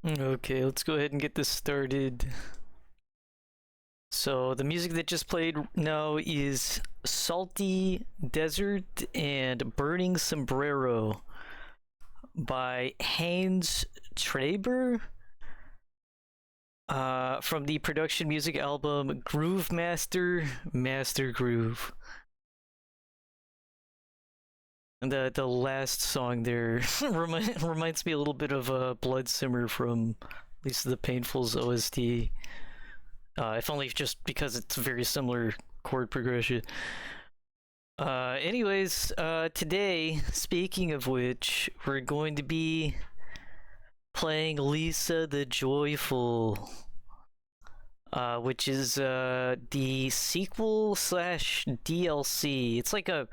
Okay, let's go ahead and get this started. So the music that just played now is Salty Desert and Burning Sombrero by Hans Traber from the production music album Groove Master Master Groove. And the last song there reminds me a little bit of Blood Simmer from Lisa the Painful's OST. If only just because it's very similar chord progression. Anyways, today, speaking of which, we're going to be playing Lisa the Joyful, which is the sequel slash DLC. It's like a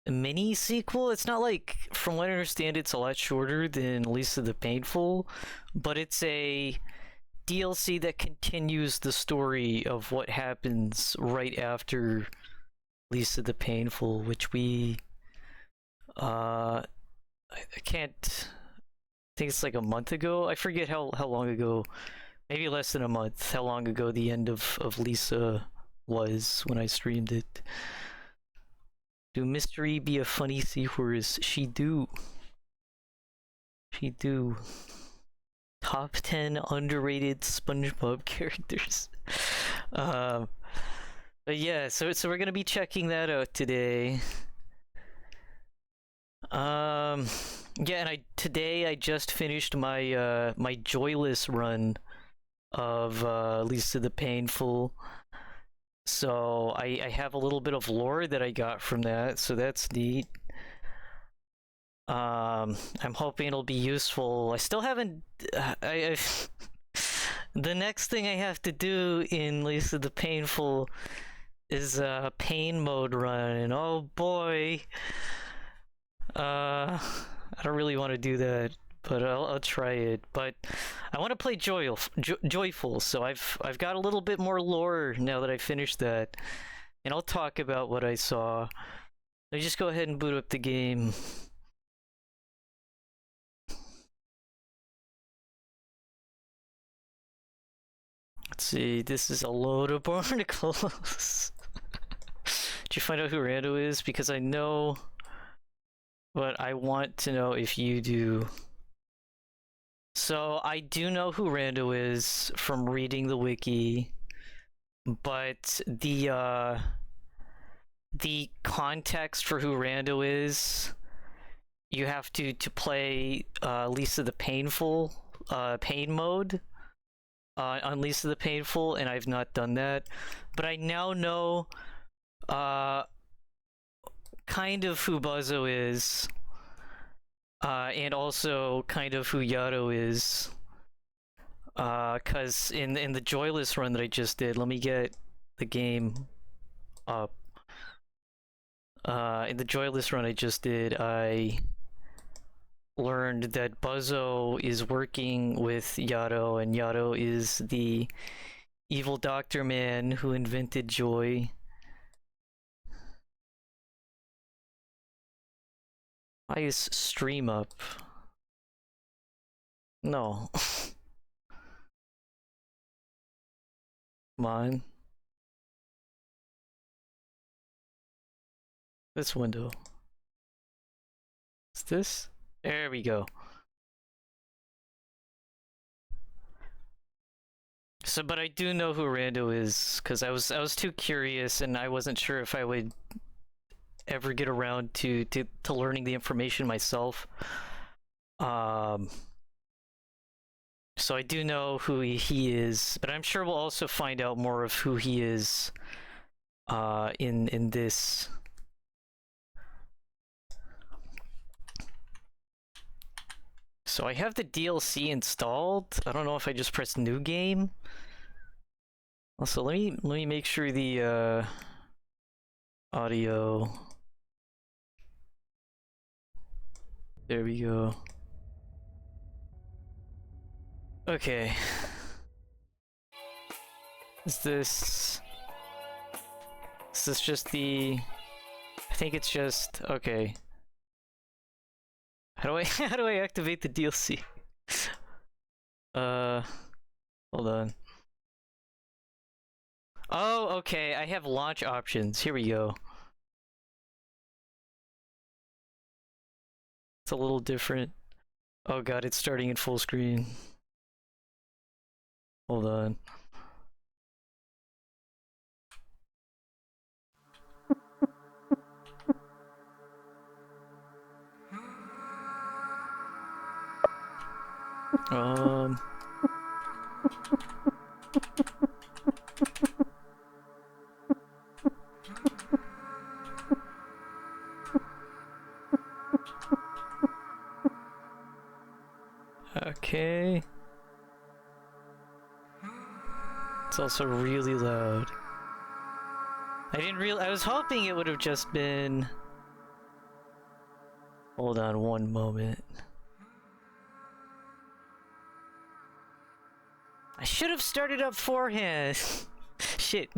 mini sequel. It's not like, from what I understand, it's a lot shorter than Lisa the Painful, but it's a DLC that continues the story of what happens right after Lisa the Painful, which we I can't, I think it's like a month ago. I forget how long ago, maybe less than a month, how long ago the end of Lisa was when I streamed it. Do mystery be a funny seahorse? She do. She do. Top 10 underrated SpongeBob characters. But yeah, so we're gonna be checking that out today. Yeah, and today I just finished my my joyless run of Lisa the Painful. So I have a little bit of lore that I got from that, so that's neat. I'm hoping it'll be useful. I still haven't. The next thing I have to do in Lisa the Painful is a pain mode run, and oh boy, I don't really want to do that, but I'll try it. But I want to play joyful, so I've got a little bit more lore now that I finished that, and I'll talk about what I saw. Let me just go ahead and boot up the game. Let's see, this is a load of barnacles. Did you find out who Rando is? Because I know, but I want to know if you do. So I do know who Rando is from reading the wiki, but the context for who Rando is, you have to play Lisa the Painful pain mode on Lisa the Painful, and I've not done that. But I now know kind of who Buzzo is, and also kind of who Yato is. Cause in the joyless run that I just did, let me get the game up. In the joyless run I just did, I learned that Buzzo is working with Yato, and Yato is the evil doctor man who invented joy. Why is stream up? No. Come on. This window. Is this? There we go. So, but I do know who Rando is, because I was too curious, and I wasn't sure if I would ever get around to learning the information myself. So I do know who he is, but I'm sure we'll also find out more of who he is in this. So I have the DLC installed. I don't know if I just pressed new game. Also, let me make sure the audio. There we go. Okay. Is this just the? I think it's just okay. How do I how do I activate the DLC? Uh, hold on. Oh, okay, I have launch options. Here we go. It's a little different. Oh god, it's starting in full screen. Hold on. Um... Okay. It's also really loud. I was hoping it would have just been... Hold on one moment. I should have started up forehand. Shit.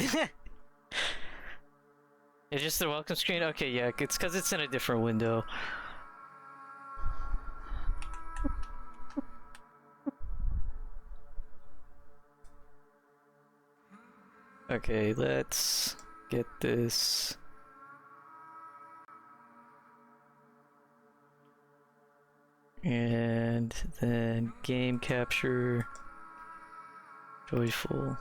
It's just the welcome screen? Okay, yeah, it's because it's in a different window. Okay, let's get this. And then game capture. Joyful.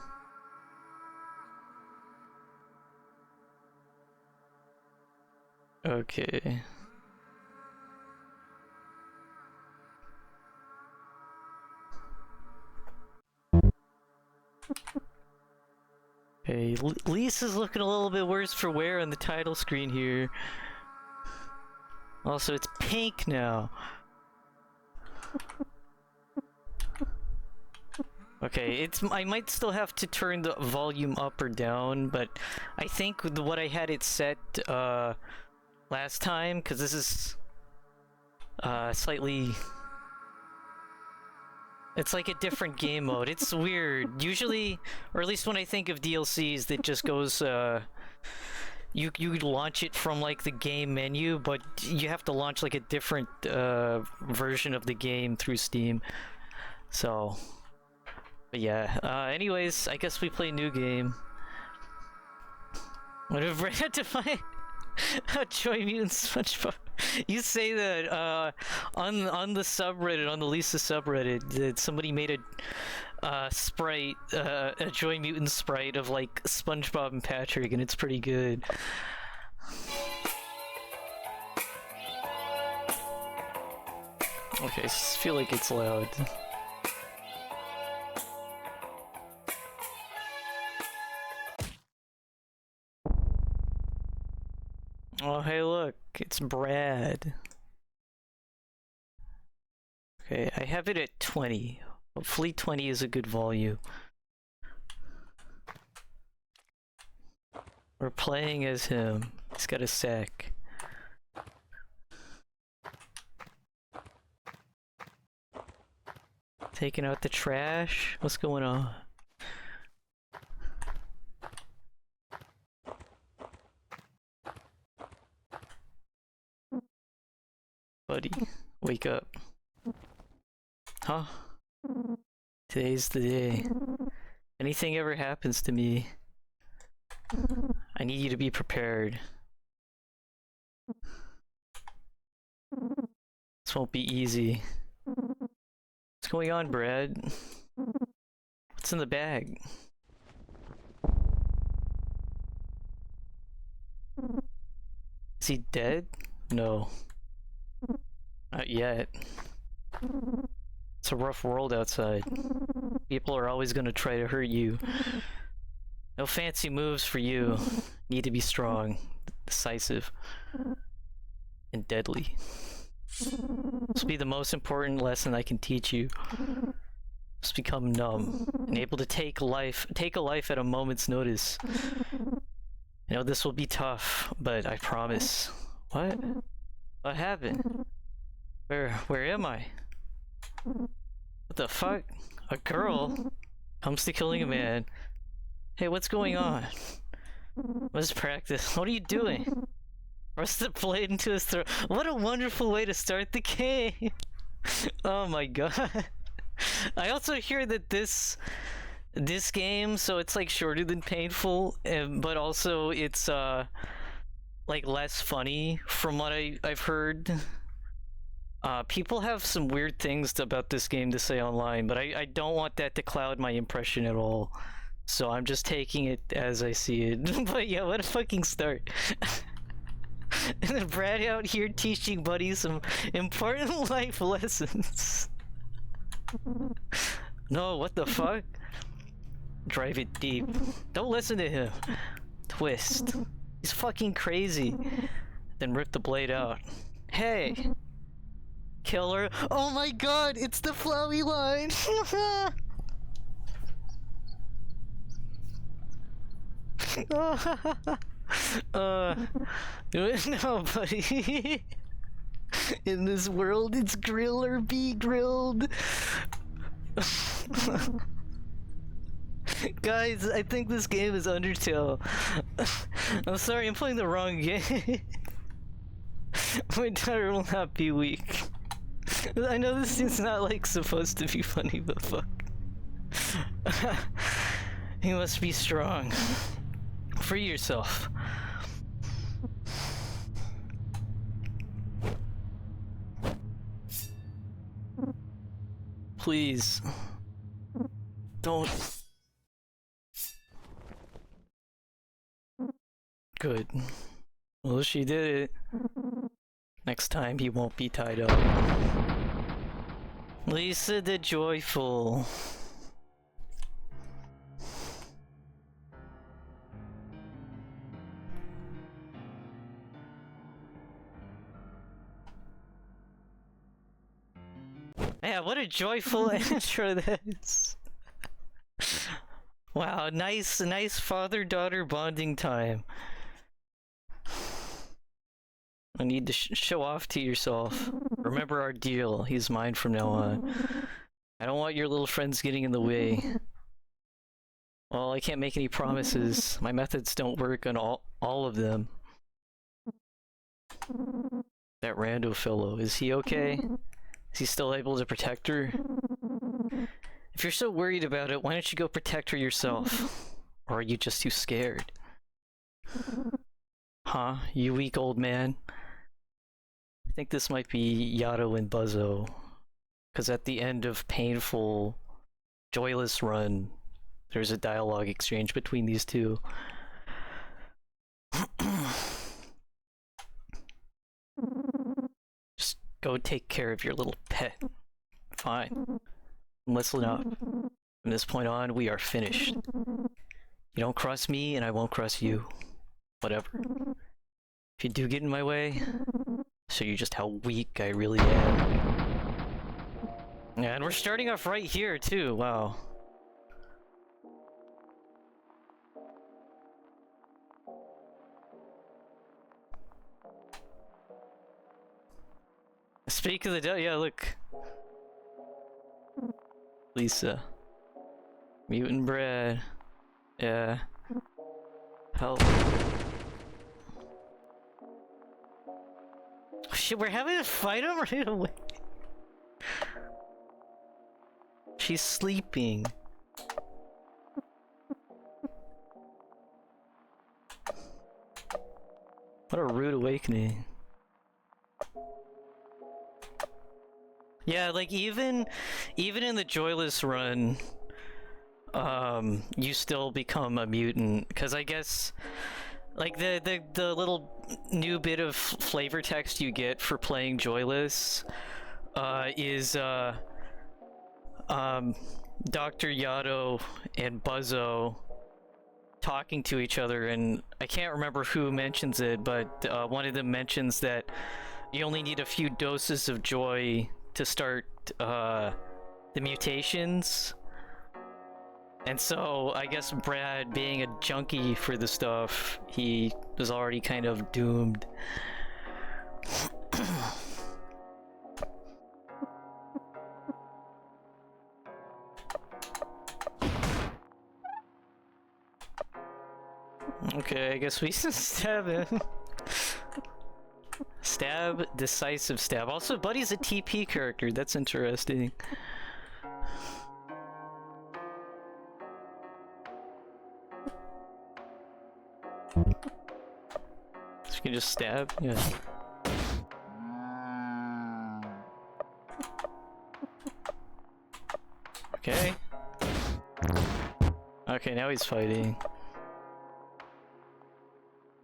Okay. Okay, Lisa's looking a little bit worse for wear on the title screen here. Also, it's pink now. Okay, I might still have to turn the volume up or down, but I think with what I had it set last time, because this is slightly... It's like a different game mode. It's weird. Usually, or at least when I think of DLCs, that just goes, you launch it from like the game menu, but you have to launch like a different version of the game through Steam. So, but yeah. Anyways, I guess we play new game. Whatever I had to find. Joy Mutant SpongeBob. You say that on the subreddit, on the Lisa subreddit, that somebody made a sprite, a Joy Mutant sprite of like SpongeBob and Patrick, and it's pretty good. Okay, I feel like it's loud. Oh, hey, look, it's Brad. Okay, I have it at 20. Hopefully 20 is a good volume. We're playing as him. He's got a sack. Taking out the trash? What's going on? Buddy, wake up. Huh? Today's the day. Anything ever happens to me, I need you to be prepared. This won't be easy. What's going on, Brad? What's in the bag? Is he dead? No. Not yet. It's a rough world outside. People are always gonna try to hurt you. No fancy moves for you. Need to be strong, decisive, and deadly. This will be the most important lesson I can teach you. Just become numb and able to take a life at a moment's notice. You know, this will be tough, but I promise. What? What happened? Where am I? What the fuck? A girl comes to killing a man. Hey, what's going on? What's practice? What are you doing? Thrust the blade into his throat. What a wonderful way to start the game! Oh my god. I also hear that this game, so it's like shorter than Painful, but also it's like less funny from what I've heard. People have some weird things about this game to say online, but I don't want that to cloud my impression at all. So I'm just taking it as I see it. But yeah, what a fucking start. And then Brad out here teaching Buddy some important life lessons. No, what the fuck? Drive it deep. Don't listen to him. Twist. He's fucking crazy. Then rip the blade out. Hey! Killer. Oh my god, it's the flowy line! No, buddy. In this world, it's grill or be grilled. Guys, I think this game is Undertale. I'm sorry, I'm playing the wrong game. My daughter will not be weak. I know this is not like supposed to be funny, but fuck. You must be strong. Free yourself. Please. Don't. Good. Well, she did it. Next time he won't be tied up. Lisa the Joyful. Yeah, what a joyful intro that is. Wow, nice father-daughter bonding time. I need to show off to yourself. Remember our deal. He's mine from now on. I don't want your little friends getting in the way. Well, I can't make any promises. My methods don't work on all of them. That rando fellow, is he okay? Is he still able to protect her? If you're so worried about it, why don't you go protect her yourself? Or are you just too scared? Huh? You weak old man? I think this might be Yato and Buzzo. Because at the end of Painful, Joyless Run, there's a dialogue exchange between these two. Just go take care of your little pet. Fine. Listen up. From this point on, we are finished. You don't cross me, and I won't cross you. Whatever. If you do get in my way, show you just how weak I really am. Yeah, and we're starting off right here, too. Wow. Speak of the devil, yeah, look. Lisa. Mutant Brad. Yeah. Help. Oh, shit, we're having to fight him right away. She's sleeping. What a rude awakening. Yeah, like even in the Joyless Run, you still become a mutant. Cause I guess, like the little new bit of flavor text you get for playing Joyless, is Dr. Yato and Buzzo talking to each other, and I can't remember who mentions it, but one of them mentions that you only need a few doses of joy to start the mutations. And so I guess Brad, being a junkie for the stuff, he was already kind of doomed. Okay, I guess we stab him. Stab, decisive stab. Also, Buddy's a TP character. That's interesting. You can just stab? Yeah. Okay. Okay, now he's fighting.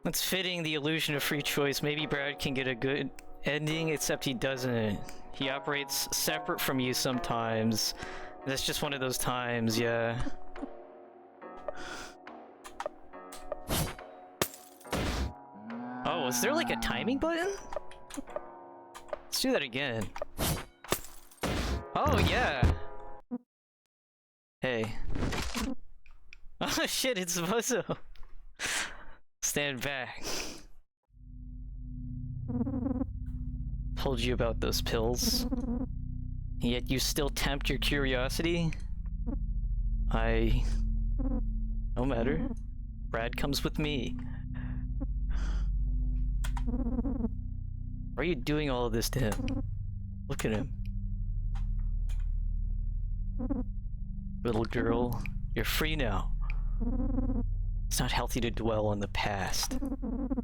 It's fitting the illusion of free choice. Maybe Brad can get a good ending, except he doesn't. He operates separate from you sometimes. That's just one of those times, yeah. Oh, is there like a timing button? Let's do that again. Oh, yeah! Hey. Oh shit, it's Buzzo! Stand back. Told you about those pills. Yet you still tempt your curiosity? No matter. Brad comes with me. Why are you doing all of this to him? Look at him. Little girl, you're free now. It's not healthy to dwell on the past.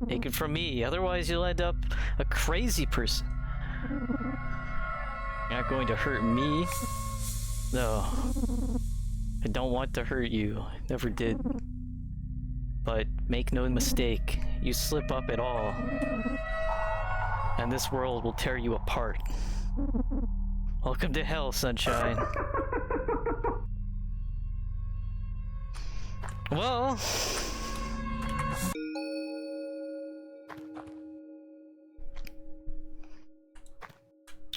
Take it from me, otherwise you'll end up a crazy person. You're not going to hurt me. No. I don't want to hurt you. Never did. But make no mistake, you slip up at all, and this world will tear you apart. Welcome to hell, sunshine. Well...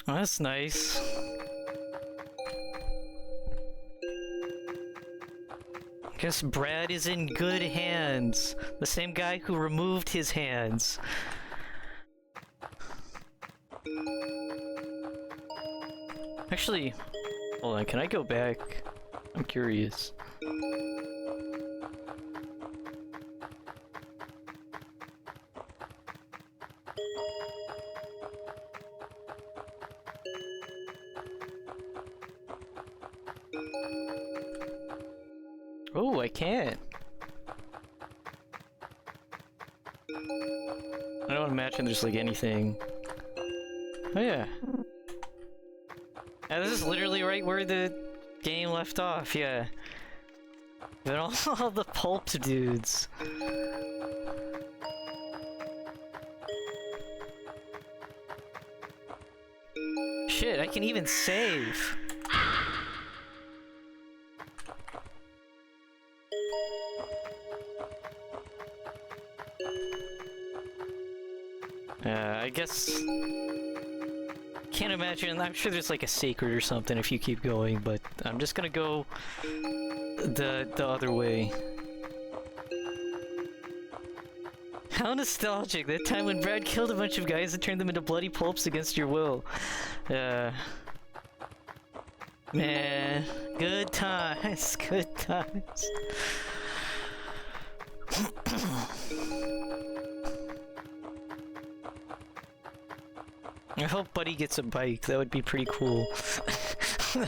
Oh, that's nice. Guess Brad is in good hands. The same guy who removed his hands. Actually, hold on, can I go back? I'm curious. Oh, I can't. I don't imagine there's like anything. Oh yeah. Yeah, this is literally right where the game left off, yeah. But all the pulp dudes. Shit, I can even save. I guess... Can't imagine, I'm sure there's like a secret or something if you keep going, but I'm just gonna go the other way. How nostalgic, that time when Brad killed a bunch of guys and turned them into bloody pulps against your will. Man, good times, good times. I hope Buddy gets a bike, that would be pretty cool. I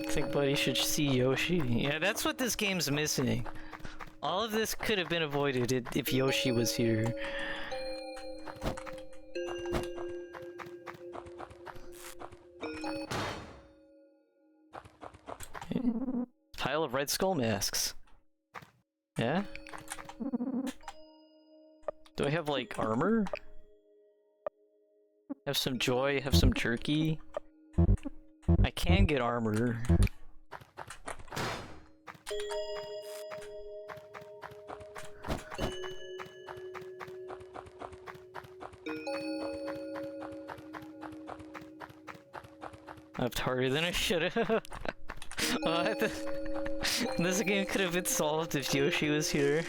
think Buddy should see Yoshi. Yeah, that's what this game's missing. All of this could have been avoided if Yoshi was here. Pile of red skull masks. Yeah? Do I have, like, armor? Have some joy, have some jerky. I can get armor. I left harder than I should have. This game could have been solved if Yoshi was here.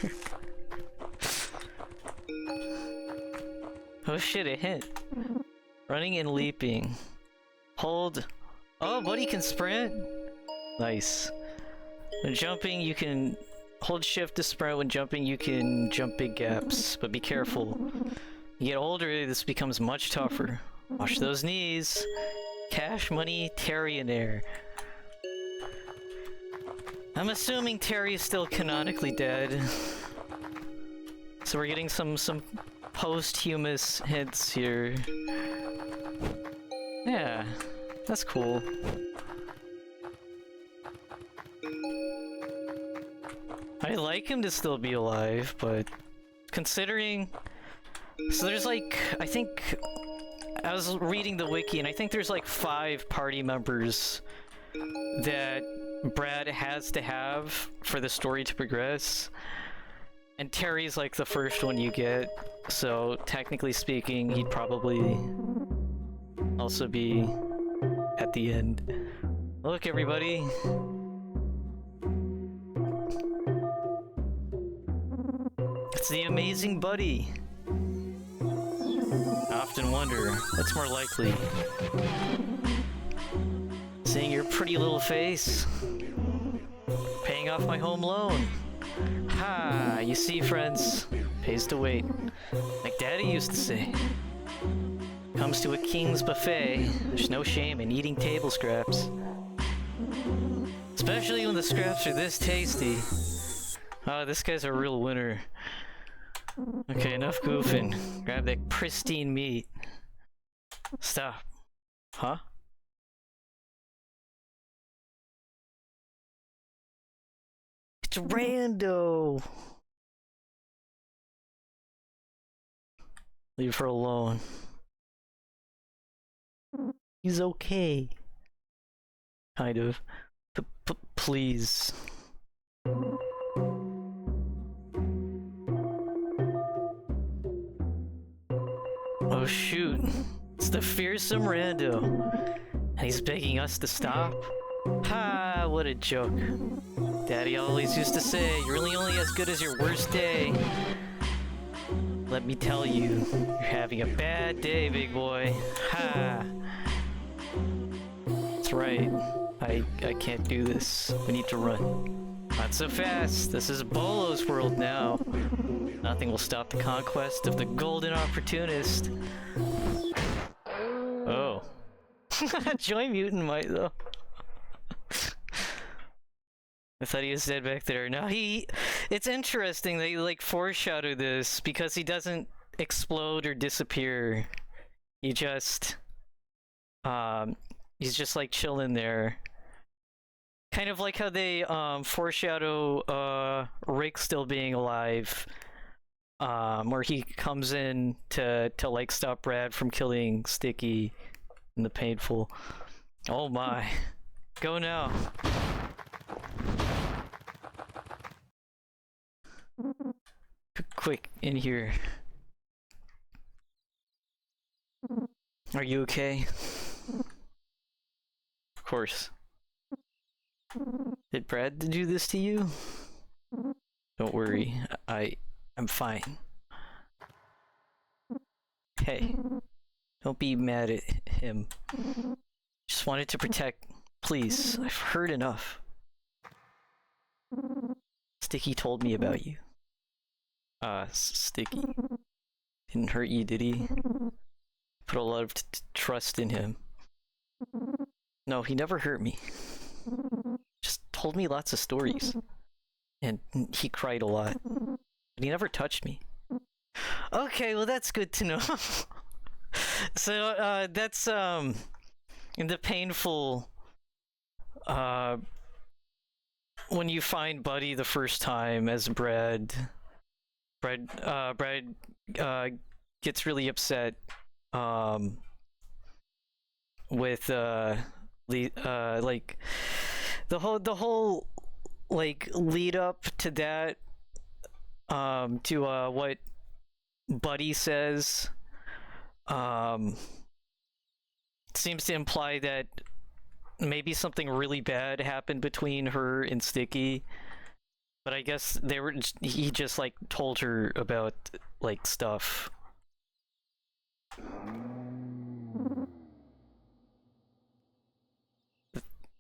Oh shit, a hint. Running and leaping. Hold. Oh, Buddy can sprint? Nice. When jumping, you can hold shift to sprint. When jumping, you can jump big gaps, but be careful. You get older, this becomes much tougher. Watch those knees. Cash Money Terrionaire. I'm assuming Terry is still canonically dead. So we're getting some posthumous hints here. Yeah, that's cool. I'd like him to still be alive, but considering... So there's like, I think... I was reading the wiki, and I think there's like 5 party members that Brad has to have for the story to progress. And Terry's like the first one you get, so technically speaking, he'd probably also be at the end. Look, everybody! It's the amazing Buddy! I often wonder, what's more likely? Seeing your pretty little face? Paying off my home loan? Ha! You see, friends, pays to wait. Like Daddy used to say. Comes to a king's buffet, there's no shame in eating table scraps. Especially when the scraps are this tasty. Oh, this guy's a real winner. Okay, enough goofing. Grab that pristine meat. Stop. Huh? It's Rando! Leave her alone. He's okay. Kind of. Please. Oh shoot. It's the fearsome Rando. And he's begging us to stop? Ha! What a joke. Daddy always used to say, you're really only as good as your worst day. Let me tell you, you're having a bad day, big boy. Ha! That's right. I can't do this. We need to run. Not so fast. This is Bolo's world now. Nothing will stop the conquest of the golden opportunist. Oh. Joy Mutant might, though. I thought he was dead back there. No, it's interesting that he, like, foreshadowed this, because he doesn't explode or disappear. He just... he's just, like, chilling there. Kind of like how they, foreshadow, Rick still being alive. Where he comes in to like, stop Brad from killing Sticky in the painful. Oh my. Go now. Quick, in here. Are you okay? Of course. Did Brad do this to you? Don't worry, I'm fine. Hey, don't be mad at him. Just wanted to protect. Please, I've heard enough. Sticky told me about you. Sticky. Didn't hurt you, did he? Put a lot of trust in him. No, he never hurt me. Just told me lots of stories. And he cried a lot. But he never touched me. Okay, well that's good to know. So, that's, in the painful, when you find Buddy the first time as Brad gets really upset, with, like, the whole, like, lead up to that, to, what Buddy says, seems to imply that maybe something really bad happened between her and Sticky, but I guess he just, like, told her about, like, stuff.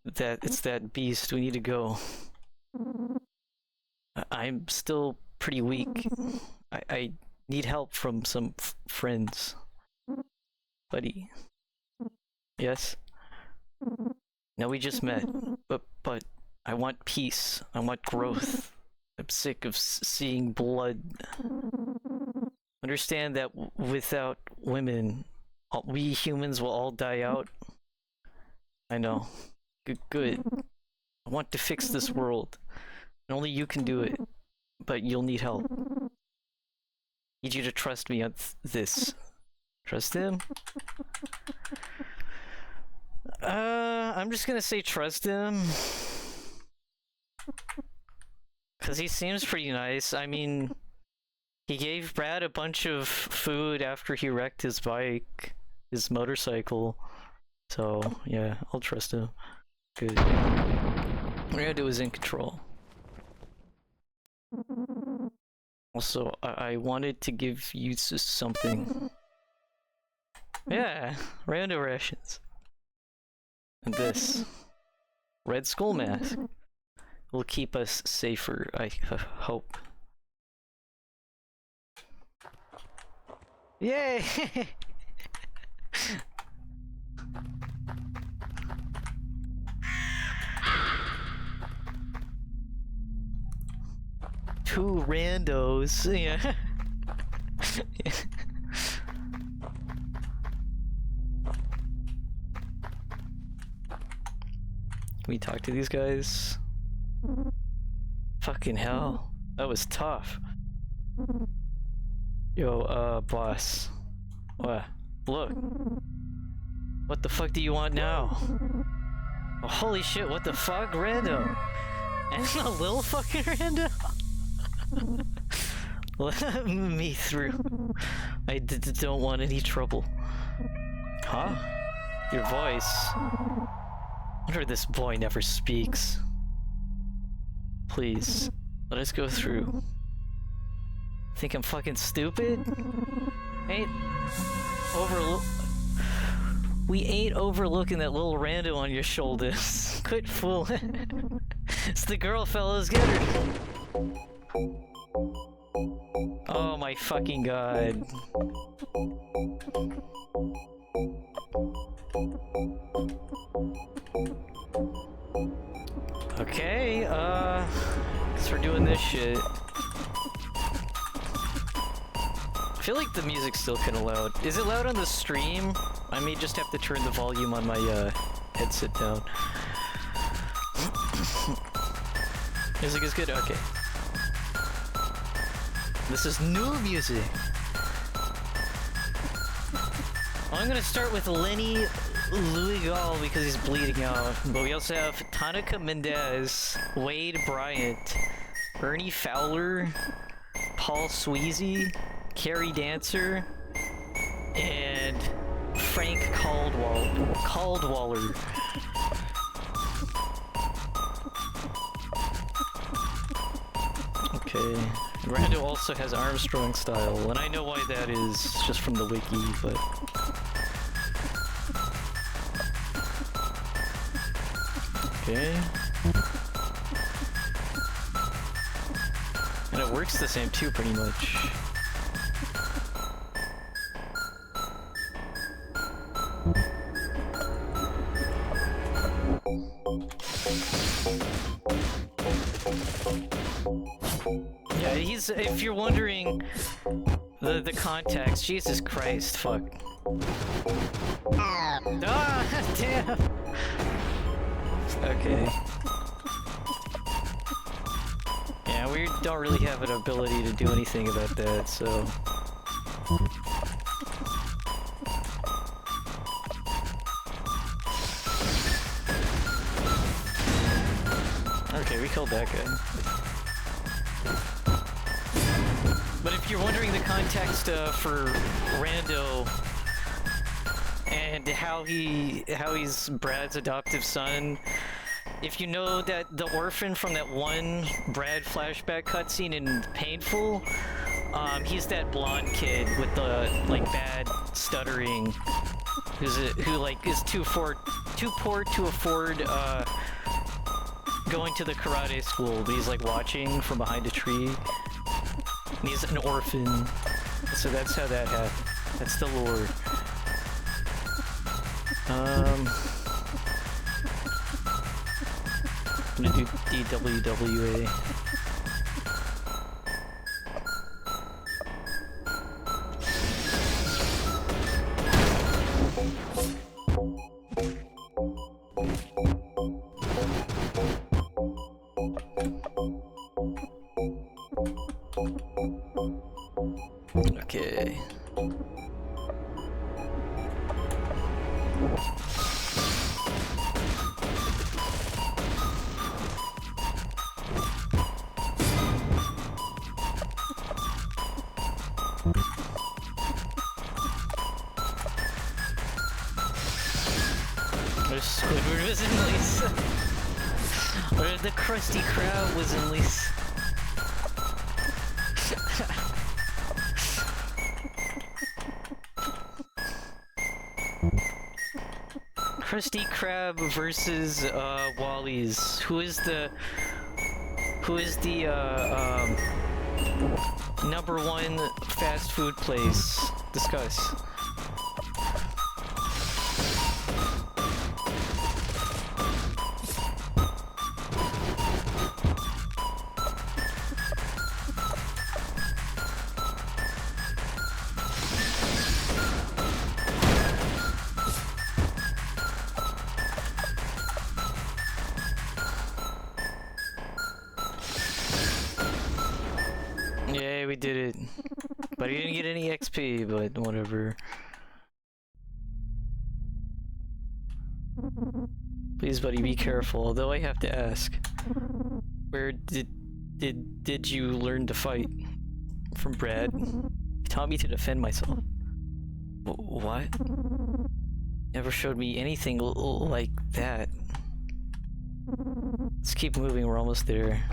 It's that beast. We need to go. I'm still pretty weak. I need help from some friends. Buddy. Yes? No, we just met. But I want peace. I want growth. I'm sick of seeing blood. Understand that without women, we humans will all die out. I know. Good. I want to fix this world. And only you can do it. But you'll need help. Need you to trust me on this. Trust him? I'm just gonna say trust him. Cause he seems pretty nice. I mean, he gave Brad a bunch of food after he wrecked his bike, his motorcycle. So, yeah, I'll trust him. Good. Rando is in control. Also, I wanted to give you something. Yeah, Rando rations. And this. Red skull mask. Will keep us safer, I hope. Yay! Two randos, yeah. Can we talk to these guys? Fucking hell. That was tough. Yo, boss. What? Look. What the fuck do you want now? Oh, holy shit, what the fuck? Rando! And a little fucking rando? Let me through. I don't want any trouble. Huh? Your voice. Wonder this boy never speaks. Please, let us go through. Think I'm fucking stupid? We ain't overlooking that little rando on your shoulders. Quit fooling. It's the girl, fellas, get her. Oh my fucking god. Okay, guess we're doing this shit. I feel like the music's still kinda loud. Is it loud on the stream? I may just have to turn the volume on my, headset down. Music is good? Okay. This is new music! I'm gonna start with Lenny Louis Gall because he's bleeding out. But we also have Tanika Mendez, Wade Bryant, Ernie Fowler, Paul Sweezy, Carrie Dancer, and Frank Caldwaller. Okay. Rando also has Armstrong style, and I know why that is, just from the wiki, but... Okay. And it works the same too, pretty much. Yeah, if you're wondering the context, Jesus Christ, fuck. Ah, damn! Okay. Yeah, we don't really have an ability to do anything about that, so... Okay, we killed that guy. But if you're wondering the context for Rando and how he's Brad's adoptive son, if you know that the orphan from that one Brad flashback cutscene in Painful, he's that blonde kid with the like bad stuttering, who like is too poor to afford going to the karate school, but he's like watching from behind a tree. And he's an orphan, so that's how that happened. That's the lore. I'm gonna do DWWA. Okay. Or Squidward was in lease. Or the Krusty Krab was in lease. Krusty Krab versus Wally's. Who is the #1 fast food place? Discuss. Yeah, we did it. But we didn't get any XP, but whatever. Please, buddy, be careful. Although I have to ask, where did you learn to fight? From Brad? He taught me to defend myself. What? Never showed me anything like that. Let's keep moving. We're almost there.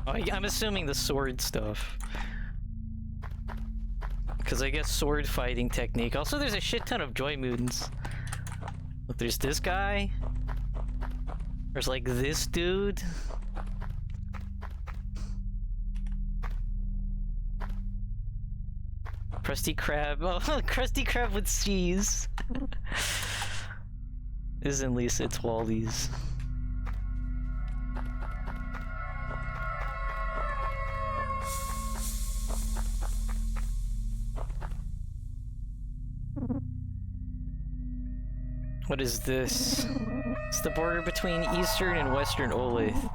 Oh, I'm assuming the sword stuff. Because I guess sword fighting technique. Also, there's a shit ton of joy mutants. Look, there's this guy. There's like this dude. Krusty Krab. Oh, Krusty Krab with C's. Isn't Lisa, it's Wally's. What is this? It's the border between Eastern and Western Olathe.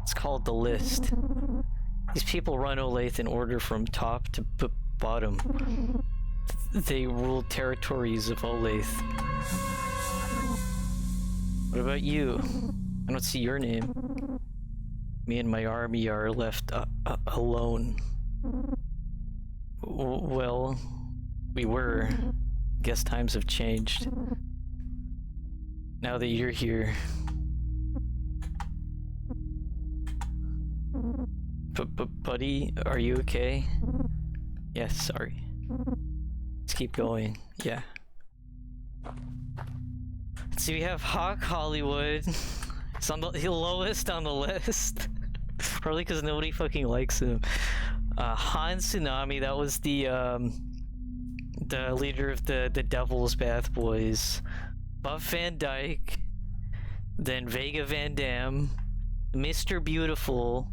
It's called the List. These people run Olathe in order from top to bottom. They rule territories of Olathe. What about you? I don't see your name. Me and my army are left alone. Well, we were. Guess times have changed. Now that you're here. Buddy, are you okay? Yes, sorry. Let's keep going. Yeah. Let's see, we have Hawk Hollywood. It's on the lowest on the list. Probably because nobody fucking likes him. Han Tsunami, that was the leader of the Devil's Bath Boys. Buff Van Dyke, then Vega Van Dam, Mr. Beautiful,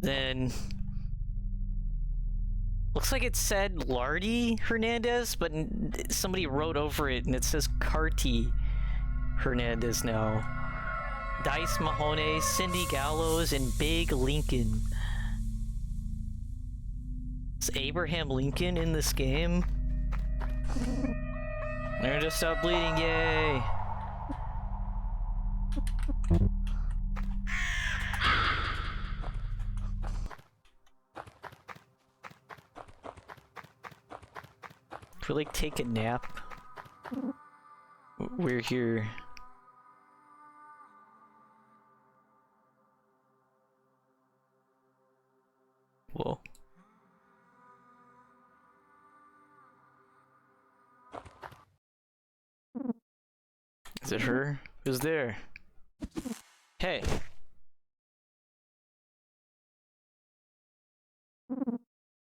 then looks like it said Lardy Hernandez, but somebody wrote over it and it says Carty Hernandez now. Dice Mahoney, Cindy Gallows, and Big Lincoln. Is Abraham Lincoln in this game? Learn to stop bleeding, yay! If we like take a nap, we're here. Whoa. Is it her? Who's there? Hey.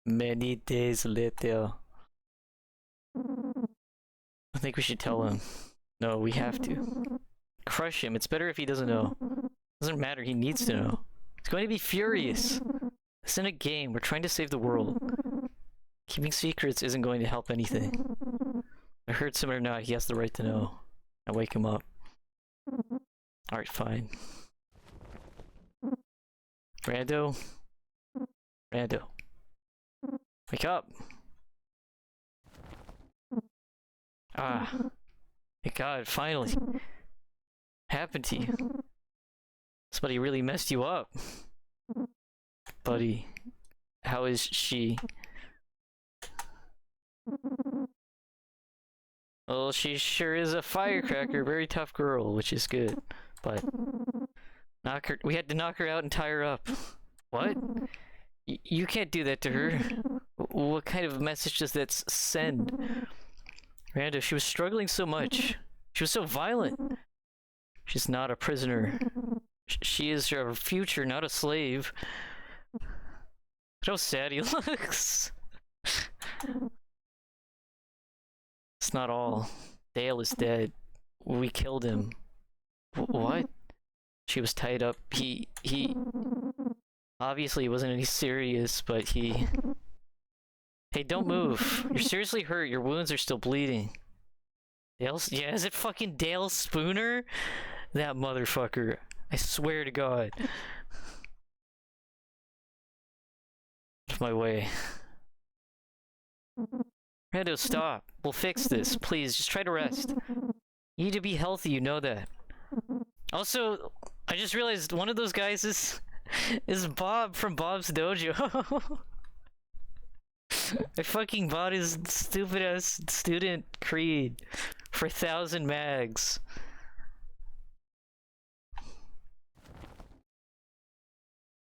Many days later. I think we should tell him. No, we have to. Crush him. It's better if he doesn't know. Doesn't matter, he needs to know. He's going to be furious. This isn't a game, we're trying to save the world. Keeping secrets isn't going to help anything. I hurt him or not, he has the right to know. I wake him up. Alright, fine. Rando? Rando. Wake up! Ah. Thank God, finally. Happened to you. Somebody really messed you up. Buddy, how is she? Well, she sure is a firecracker, very tough girl, which is good. But we had to knock her out and tie her up. What? You can't do that to her. What kind of message does that send? Rando, she was struggling so much. She was so violent. She's not a prisoner. She is her future, not a slave. Look how sad he looks. It's not all. Dale is dead. We killed him. What? She was tied up. He obviously it wasn't any serious, but he... Hey, don't move. You're seriously hurt. Your wounds are still bleeding. Dale? Yeah, is it fucking Dale Spooner? That motherfucker. I swear to God. Out of my way. Rando, stop. We'll fix this. Please, just try to rest. You need to be healthy, you know that. Also, I just realized one of those guys is Bob from Bob's Dojo. I fucking bought his stupid ass student creed for 1,000 mags.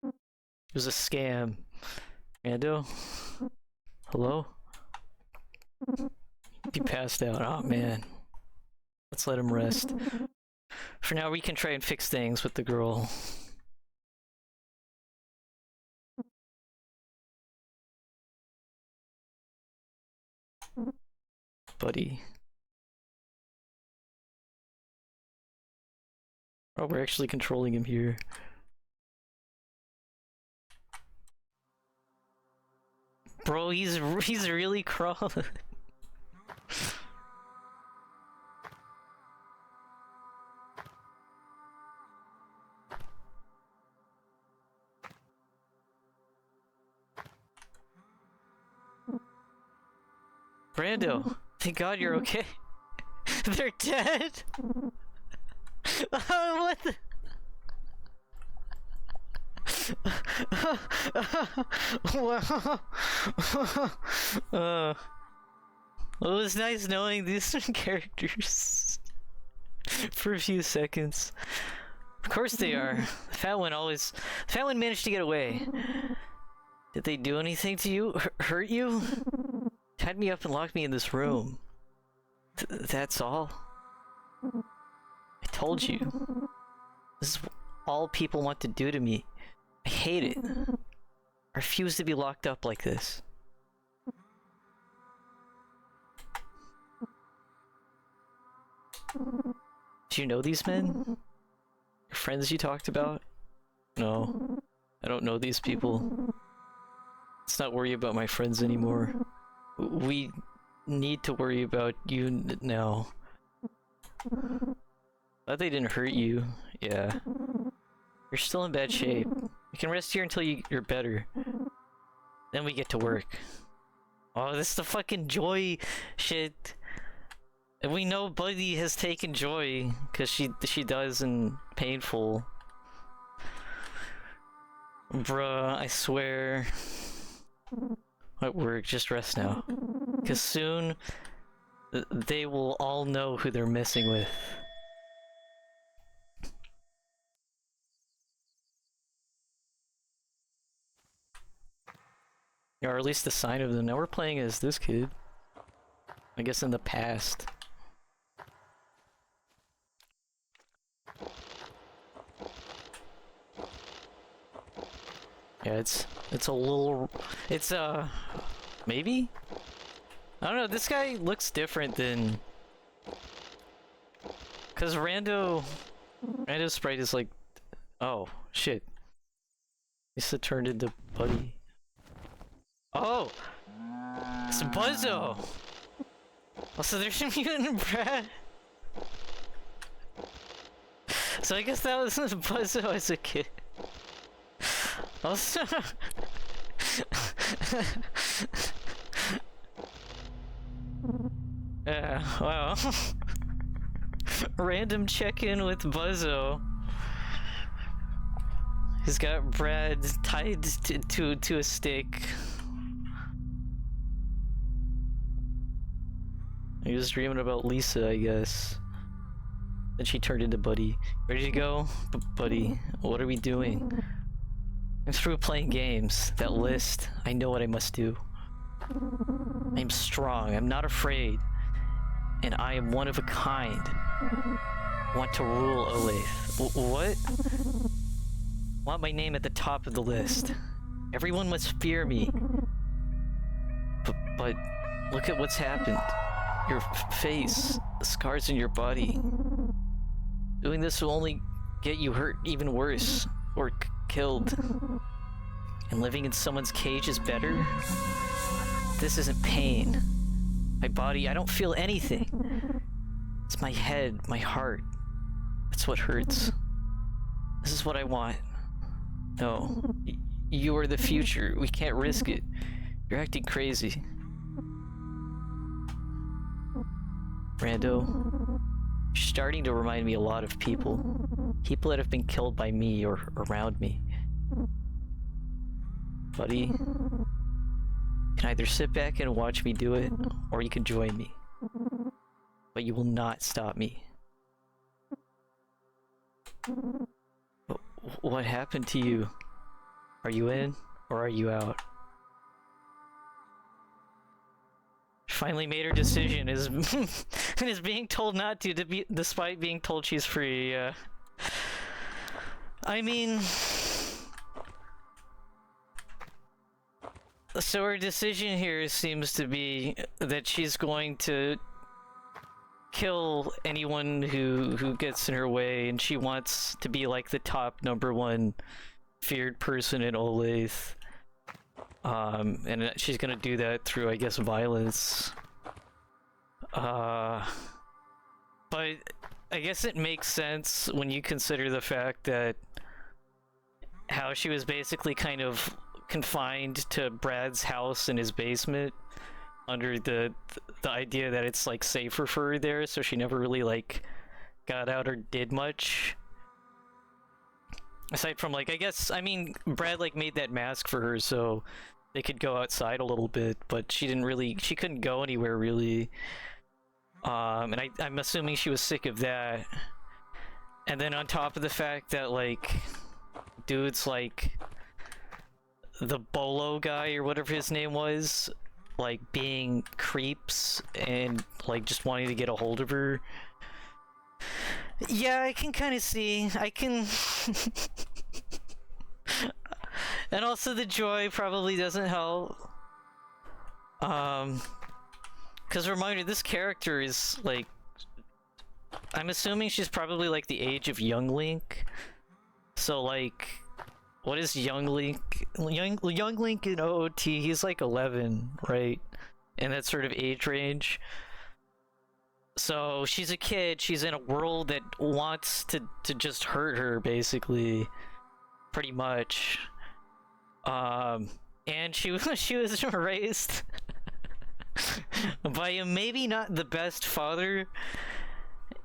It was a scam. Rando? Hello? He passed out. Oh man. Let's let him rest. For now, we can try and fix things with the girl. Buddy. Oh, we're actually controlling him here. Bro, he's really crawling. Brando, thank God you're okay. They're dead. What the? Wow. It was nice knowing these characters for a few seconds. Of course they are. The fat one managed to get away. Did they do anything to you? Hurt you? Tied me up and locked me in this room. That's all? I told you. This is all people want to do to me. I hate it. I refuse to be locked up like this. Do you know these men? Your friends you talked about? No. I don't know these people. Let's not worry about my friends anymore. We need to worry about you now. Glad they didn't hurt you. Yeah. You're still in bad shape. You can rest here until you're better. Then we get to work. Oh, this is the fucking joy shit. And we know Buddy has taken joy, because she does in Painful. Bruh, I swear. At work, just rest now. Because soon, they will all know who they're messing with. Or at least the sign of them. Now we're playing as this kid. I guess in the past. Yeah, it's a little... It's, maybe? I don't know, this guy looks different than... Cause Rando's sprite is like Oh, shit. Lisa turned into Buddy. Oh! It's a Buzzo! Also, there's a mutant Brad. So I guess that was Buzzo as a kid. Also... yeah, wow. Random check-in with Buzzo. He's got Brad tied to a stick. He was dreaming about Lisa, I guess. Then she turned into Buddy. Ready to go? Buddy, what are we doing? I'm through playing games. That list, I know what I must do. I'm strong, I'm not afraid. And I am one of a kind. I want to rule Olathe. What? I want my name at the top of the list. Everyone must fear me. But look at what's happened. Your face, the scars in your body. Doing this will only get you hurt even worse, or killed. And living in someone's cage is better? This isn't pain. My body, I don't feel anything. It's my head, my heart. That's what hurts. This is what I want. No, you are the future. We can't risk it. You're acting crazy. Rando, you're starting to remind me a lot of people. People that have been killed by me or around me. Buddy, you can either sit back and watch me do it, or you can join me. But you will not stop me. What happened to you? Are you in, or are you out? She finally made her decision, is and is being told not to be, despite being told she's free. I mean, so her decision here seems to be that she's going to kill anyone who gets in her way, and she wants to be like the top #1 feared person in Olathe. And she's gonna do that through, I guess, violence. But I guess it makes sense when you consider the fact that how she was basically kind of confined to Brad's house in his basement under the idea that it's like safer for her there, so she never really like got out or did much. Aside from like, I guess, I mean, Brad like made that mask for her so they could go outside a little bit, but she couldn't go anywhere really. And I'm assuming she was sick of that. And then on top of the fact that like dudes like the Bolo guy or whatever his name was, like being creeps and like just wanting to get a hold of her. Yeah, I can kind of see. I can. And also the joy probably doesn't help. Because reminder, this character is like, I'm assuming she's probably like the age of young Link. So like, what is young Link? Young Link in OOT, he's like 11, right? In that sort of age range. So she's a kid, she's in a world that wants to just hurt her, basically. Pretty much. And she was raised by a maybe not the best father,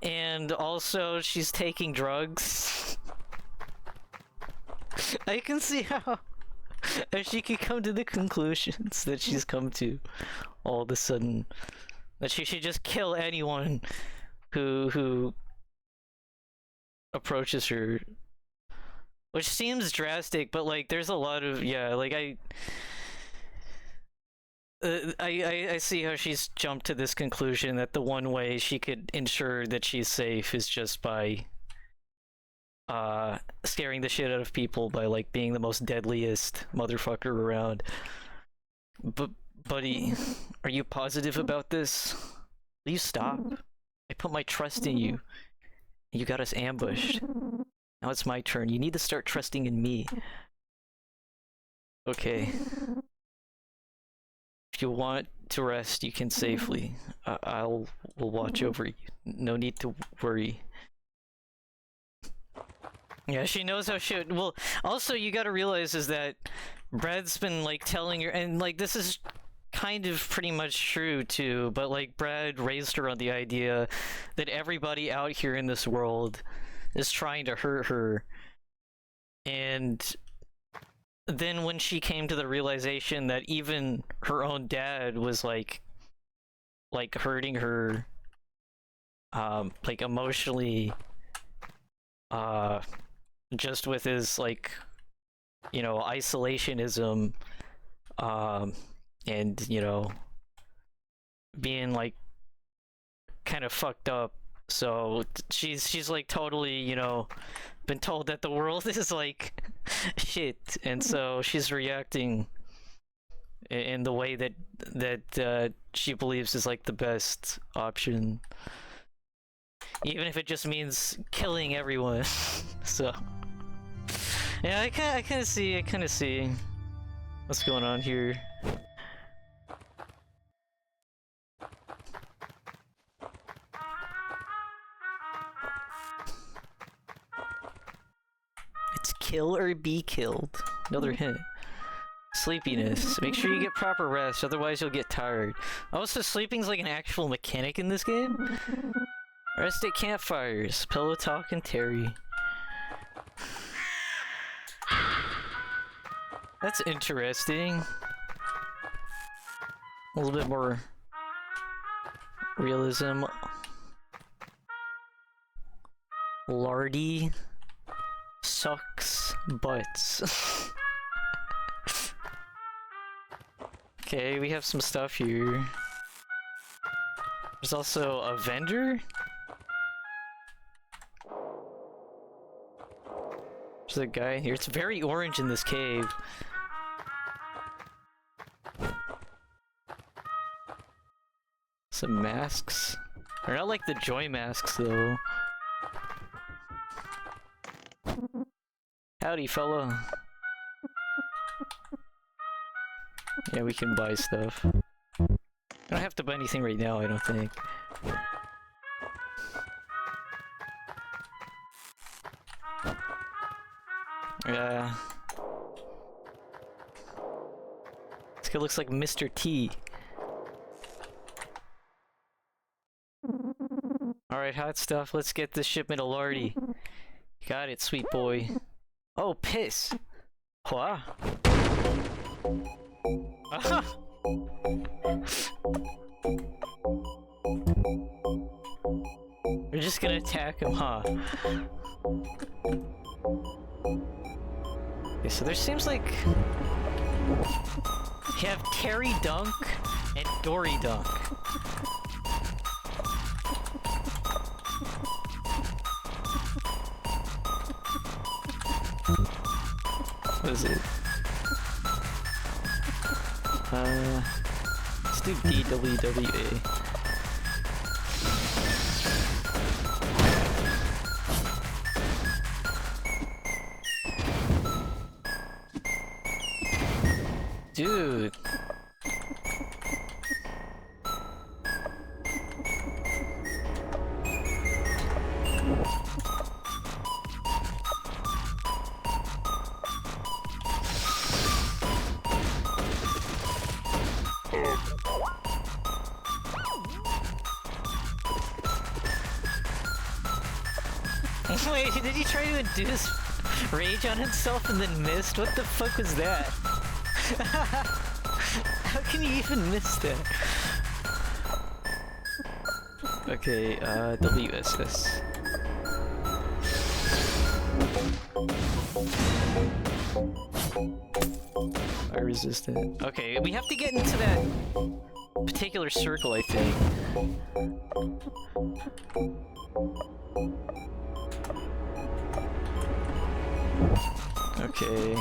and also she's taking drugs. I can see how she could come to the conclusions that she's come to all of a sudden. That she should just kill anyone who approaches her. Which seems drastic, but like there's a lot of, yeah, like I see how she's jumped to this conclusion that the one way she could ensure that she's safe is just by scaring the shit out of people by like being the most deadliest motherfucker around. But buddy, are you positive about this? Will you stop? I put my trust in you. You got us ambushed. Now Now it's my turn. You need to start trusting in me. Okay. If you want to rest, you can safely. Will watch over you. No need to worry. Yeah, she knows how she. Well, also you gotta realize is that Brad's been like telling her, and like this is kind of pretty much true too. But like Brad raised her on the idea that everybody out here in this world is trying to hurt her, and then when she came to the realization that even her own dad was like hurting her, like emotionally, just with his like, you know, isolationism, and you know, being like kind of fucked up. So she's like totally, you know, been told that the world is like shit, and so she's reacting in the way that she believes is like the best option, even if it just means killing everyone. So yeah, I kind of see what's going on here. It's kill or be killed. Another hint. Sleepiness. Make sure you get proper rest, otherwise you'll get tired. Oh, so sleeping's like an actual mechanic in this game? Rest at campfires. Pillow talk and Terry. That's interesting. A little bit more realism. Lardy sucks butts. Okay, we have some stuff here. There's also a vendor. There's a guy here. It's very orange in this cave. Some masks. They're not like the joy masks though. Howdy, fella. Yeah, we can buy stuff. I don't have to buy anything right now, I don't think. Yeah. This guy looks like Mr. T. Alright, hot stuff. Let's get this shipment of Lardy. Got it, sweet boy. Oh, piss! What? Aha! We're just gonna attack him, huh? Okay, so there seems like you have Terry Dunk and Dory Dunk. What is it? Let's do DWWA. Dude. Wait, did he try to induce rage on himself and then missed? What the fuck was that? How can you even miss that? Okay, WSS. Fire resistant. Okay, we have to get into that particular circle, I think. Okay.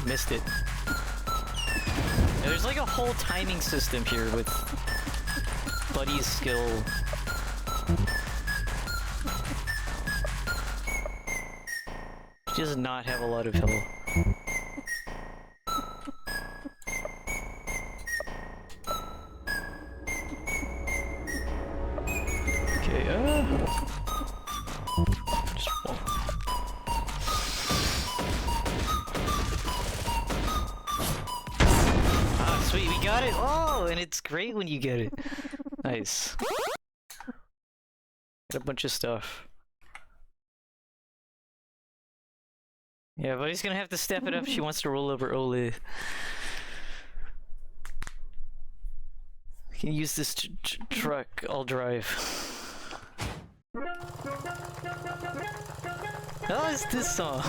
missed it. Yeah, there's like a whole timing system here with Buddy's skill. She does not have a lot of health. Okay, just walk. Ah, sweet, we got it! Oh, and it's great when you get it. Nice. Got a bunch of stuff. Yeah, but he's gonna have to step it up if she wants to roll over Ole. I can use this truck, I'll drive. Oh, it's this song.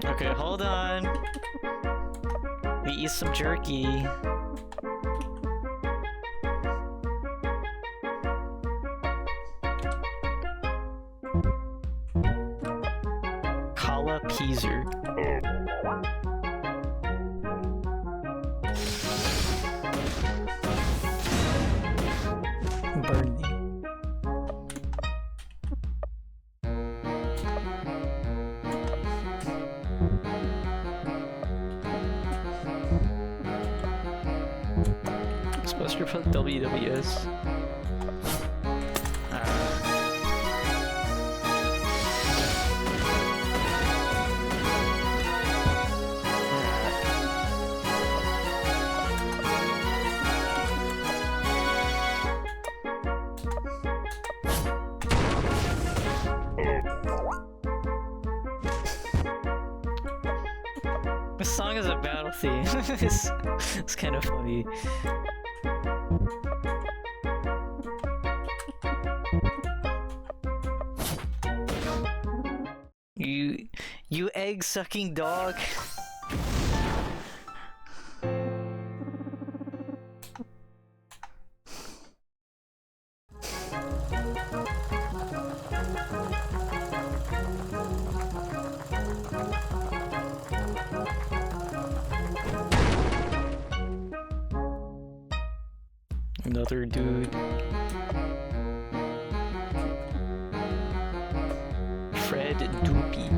Okay, hold on. We eat some jerky. Kala Peaser. Burn me. Buster from WWS. This song is a battle theme. it's kind of funny. You egg-sucking dog. Another dude. Fred Doopy.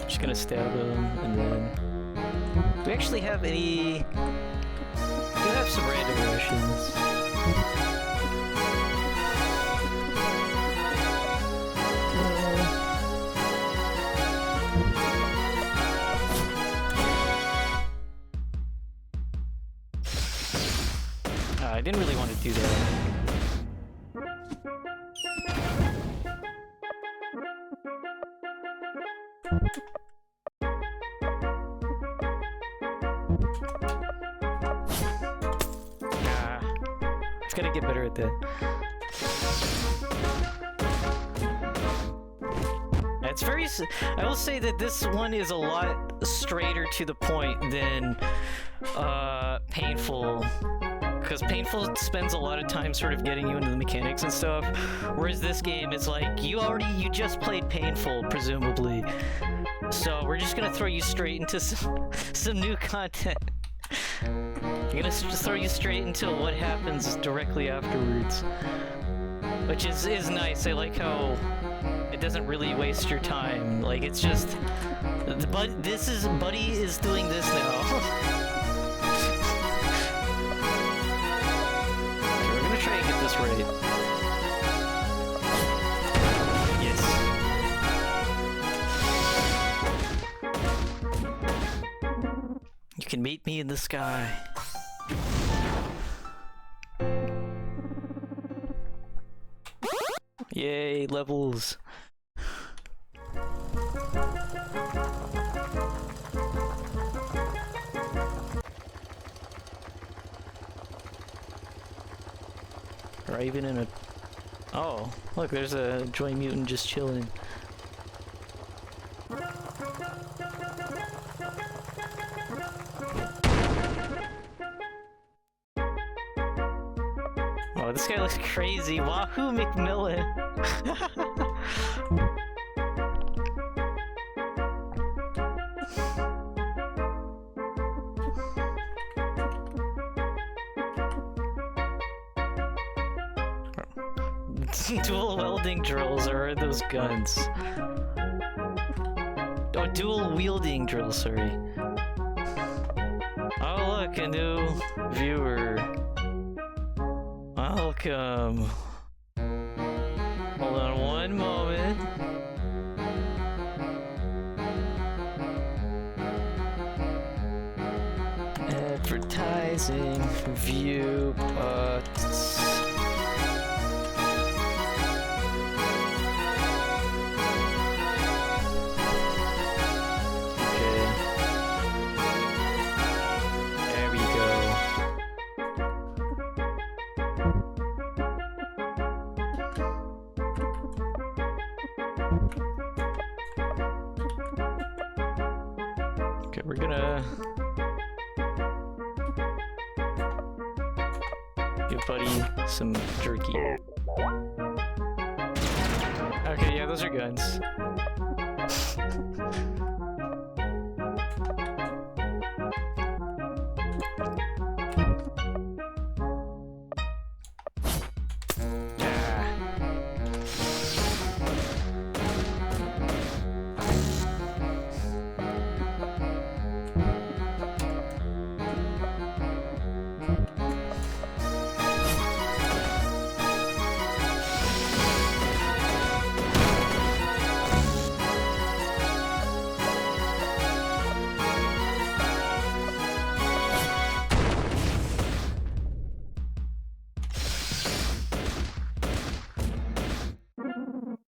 Just gonna stab him, and then... Do we actually have any... We have some random rations. I didn't really want to do that. It's gotta get better at that. It's very... I will say that this one is a lot straighter to the point than Painful. Because Painful spends a lot of time sort of getting you into the mechanics and stuff, whereas this game is like, you just played Painful, presumably. So we're just gonna throw you straight into some new content. I'm gonna just throw you straight into what happens directly afterwards. Which is nice. I like how it doesn't really waste your time. Like, it's just... Buddy is doing this now. Try and get this right. Yes. You can meet me in the sky. Yay, levels. Or even in a... Oh, look, there's a Joy Mutant just chilling. Oh, this guy looks crazy. Wahoo McMillan. Dual welding drills, or are those guns? Oh, dual wielding drills, sorry. Oh look, a new viewer. Welcome. Hold on one moment. Advertising view bots. Okay, we're gonna give Buddy some jerky. Okay, yeah, those are guns.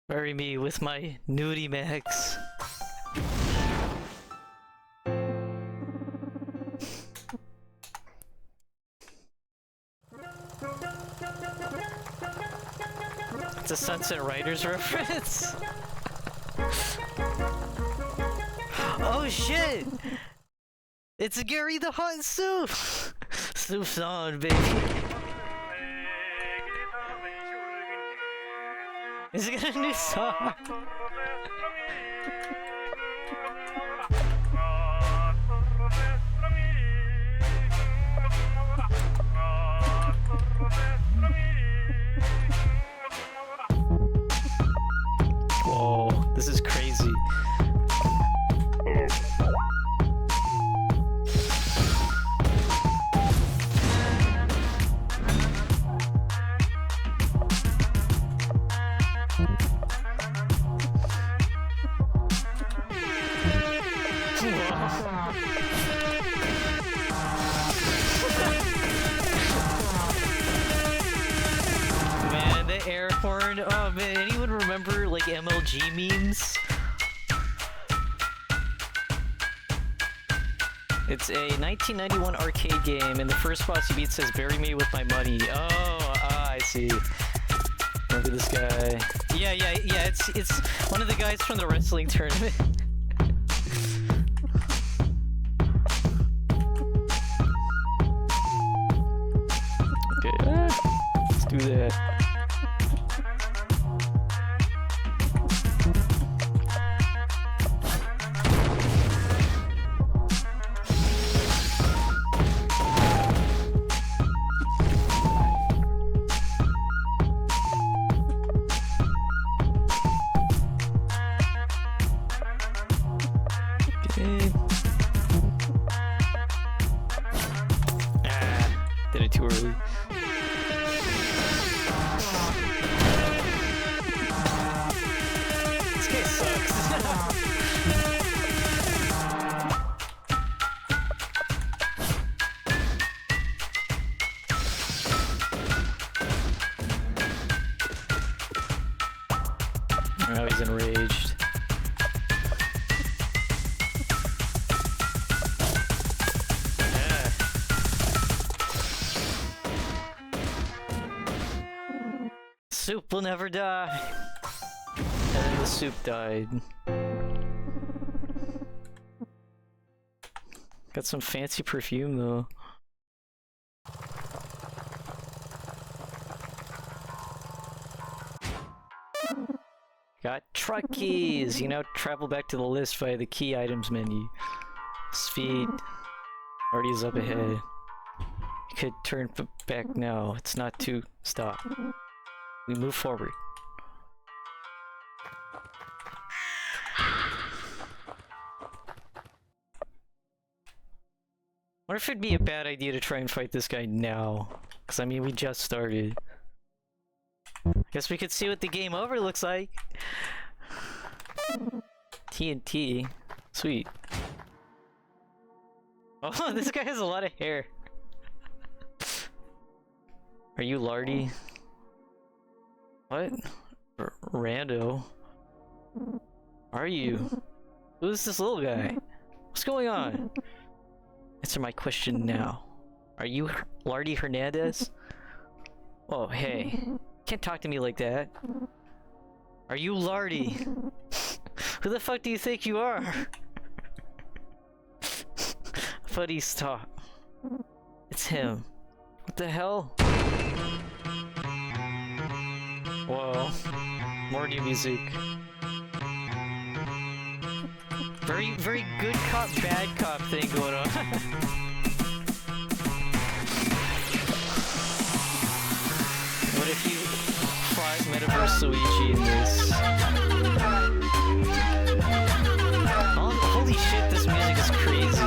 Bury me with my nudie max. It's a Sunset Riders reference. Oh shit! It's Gary the Hot Soup! Soup's on, baby. Is it got a new song? Whoa, this is crazy. Man, the air horn. Oh man, anyone remember like MLG memes? It's a 1991 arcade game, and the first boss you beat says, "Bury me with my money." Oh, I see. Look at this guy. Yeah. It's one of the guys from the wrestling tournament. Okay, let's do that. Did it too early. This guy sucks. Now he's enraged. Soup will never die. And then the soup died. Got some fancy perfume though. truck keys! You now travel back to the list via the key items menu. Speed. Already is up ahead. You could turn back now. It's not to stop. We move forward. Wonder if it'd be a bad idea to try and fight this guy now. Because, I mean, we just started. Guess we could see what the game over looks like. TNT. Sweet. Oh, this guy has a lot of hair. Are you Lardy? What? Rando? Are you? Who's this little guy? What's going on? Answer my question now. Are you Lardy Hernandez? Oh, hey. Can't talk to me like that. Are you Lardy? Who the fuck do you think you are? Buddy, stop. It's him. What the hell? Whoa. More new music. Very good cop, bad cop thing going on. What if you fought Metaverse Luigi in this? Oh, holy shit, this music is crazy.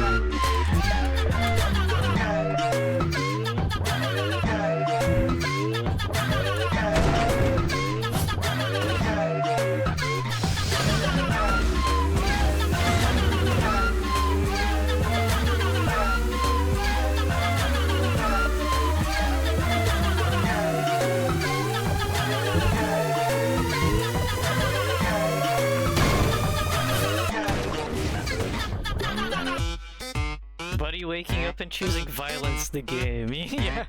Buddy waking up and choosing violence the game. Yeah.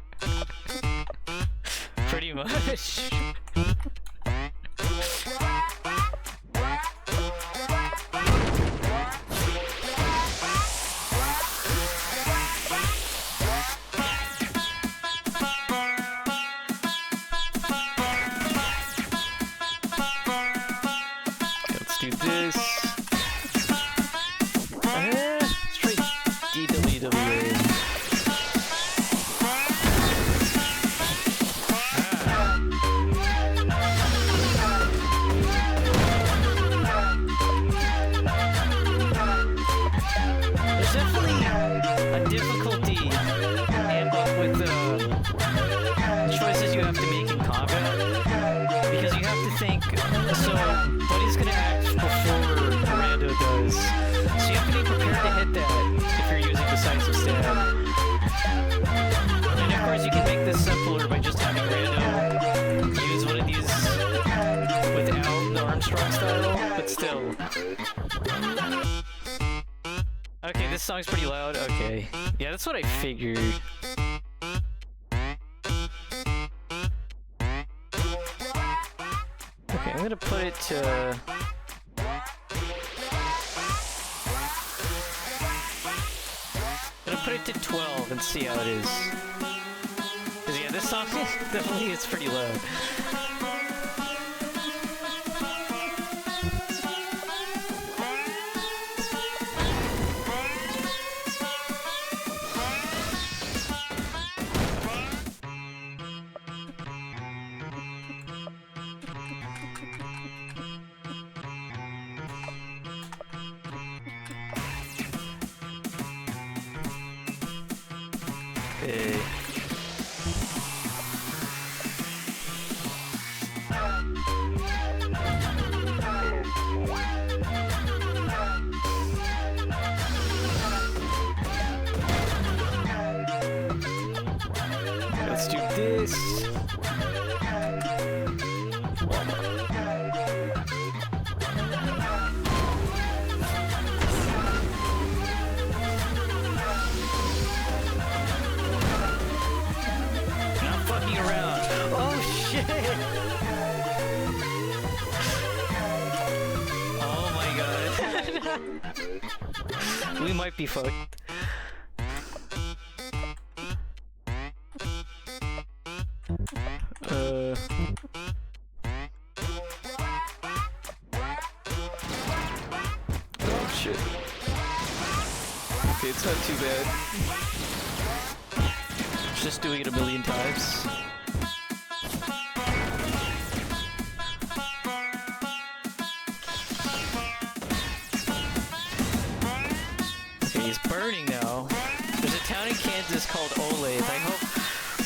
Pretty much. Let's do this. Straight DWWA. There's definitely a difficulty handbook with the choices you have to make in combat, because you have to think, so Buddy's gonna act before Rando does, so you have to be prepared to hit that if you're using decisive stab. And of course you can make this simpler by just having Rando use one of these without the Armstrong style, but still. Okay, this song's pretty loud. Okay. Yeah, that's what I figured. Okay, I'm gonna put it to... I'm gonna put it to 12 and see how it is. Cause yeah, this song definitely is pretty loud. Okay. Let's do this. Not fucking around. Oh shit! Oh my god. We might be fucked. It's not too bad. Just doing it a million times. Okay, he's burning now. There's a town in Kansas called Olathe. I hope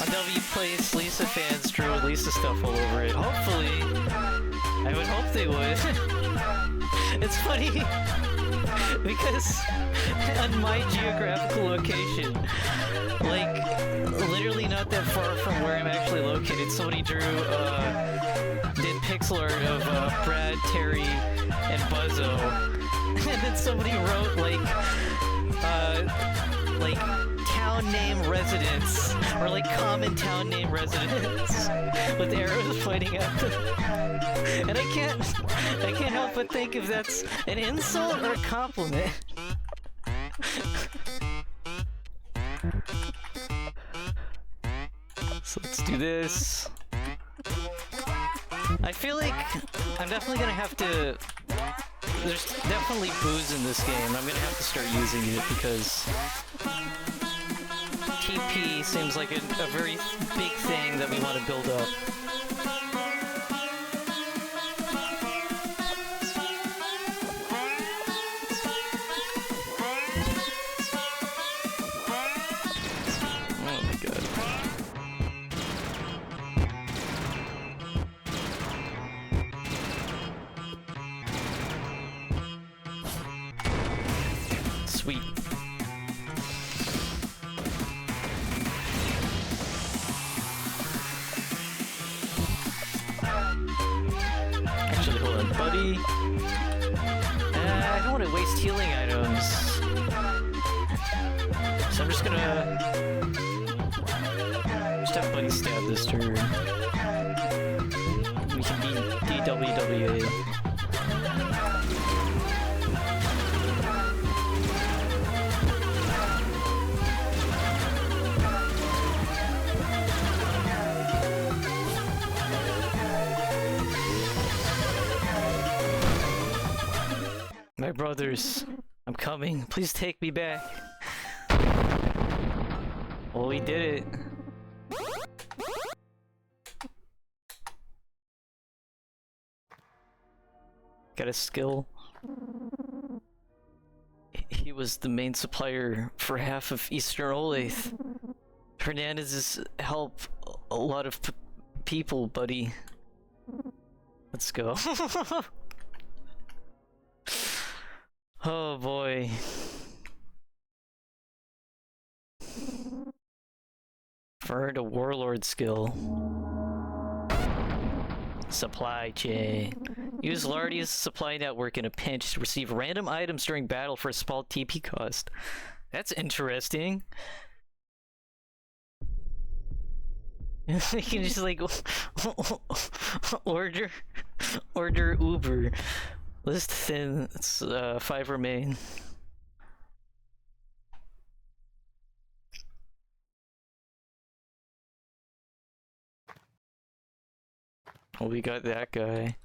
on W Place Lisa fans drew Lisa stuff all over it. Hopefully. I would hope they would. It's funny because on my geographical location, like literally not that far from where I'm actually located, somebody did pixel art of Brad, Terry, and Buzzo, and then somebody wrote like town name residents, or like common town name residents, with arrows pointing at them. And I can't help but think if that's an insult or a compliment. So let's do this. I feel like I'm definitely gonna have to... There's definitely booze in this game. I'm gonna have to start using it because TP seems like a very big thing that we want to build up. Oh my god. Sweet. Actually, hold on, buddy. I don't want to waste healing items. So I'm just gonna... just have buddy stab this turn. We can be DWWA. My brothers, I'm coming. Please take me back. Well, we did it. Got a skill. He was the main supplier for half of Eastern Olathe. Hernandez's help a lot of people, buddy. Let's go. Oh boy. Earned a warlord skill. Supply chain. Use Lardia's supply network in a pinch to receive random items during battle for a small TP cost. That's interesting. You can just like order Uber. List thin. It's 5 remain. Well, we got that guy.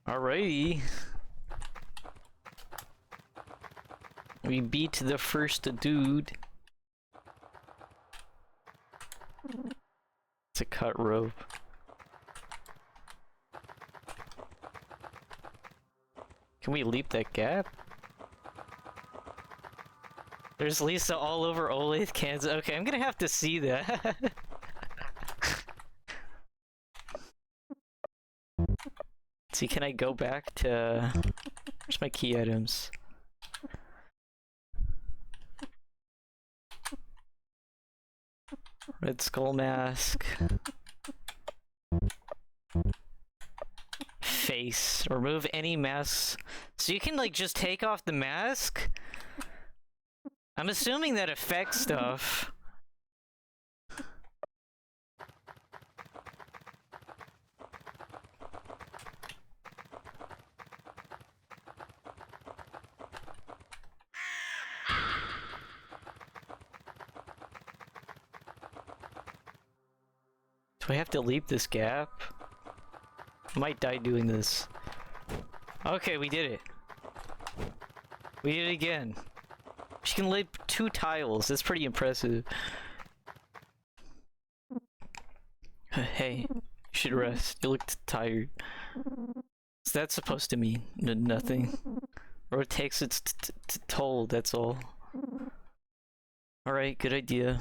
Alrighty. We beat the first dude. It's a cut rope. Can we leap that gap? There's Lisa all over Olathe, Kansas. Okay, I'm gonna have to see that. See, can I go back to... Where's my key items? Red skull mask. Face. Remove any masks. So you can like just take off the mask? I'm assuming that affects stuff. Do I have to leap this gap? I might die doing this. Okay, we did it. We did it again. She can lay 2 tiles. That's pretty impressive. Hey, you should rest. You look tired. What's that supposed to mean? Nothing. Or it takes its toll, that's all. Alright, good idea.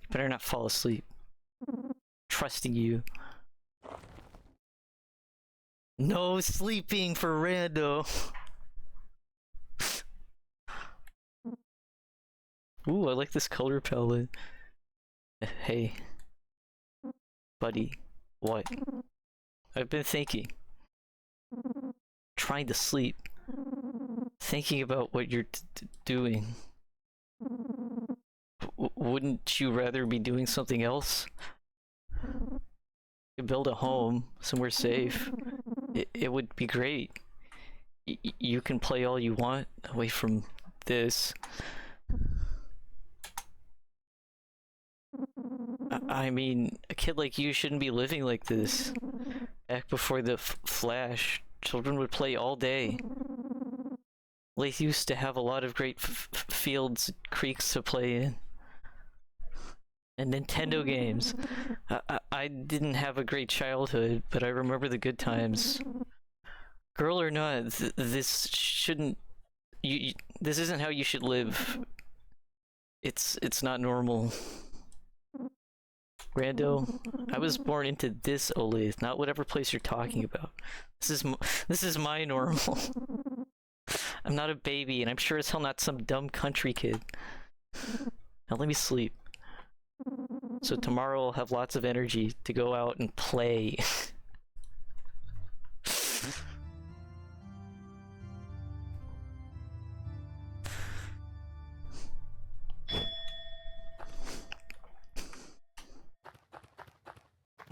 Better not fall asleep. Trusting you. No sleeping for Rando. Ooh, I like this color palette. Hey. Buddy. What? I've been thinking. Trying to sleep. Thinking about what you're doing. Wouldn't you rather be doing something else? You build a home, somewhere safe. It would be great. You can play all you want away from this. I mean, a kid like you shouldn't be living like this. Back before the Flash, children would play all day. They used to have a lot of great fields, creeks to play in. And Nintendo games. I didn't have a great childhood, but I remember the good times. Girl or not, this shouldn't... this isn't how you should live. It's not normal. Rando, I was born into this Olathe, not whatever place you're talking about. This is my normal. I'm not a baby, and I'm sure as hell not some dumb country kid. Now let me sleep. So tomorrow I'll have lots of energy to go out and play.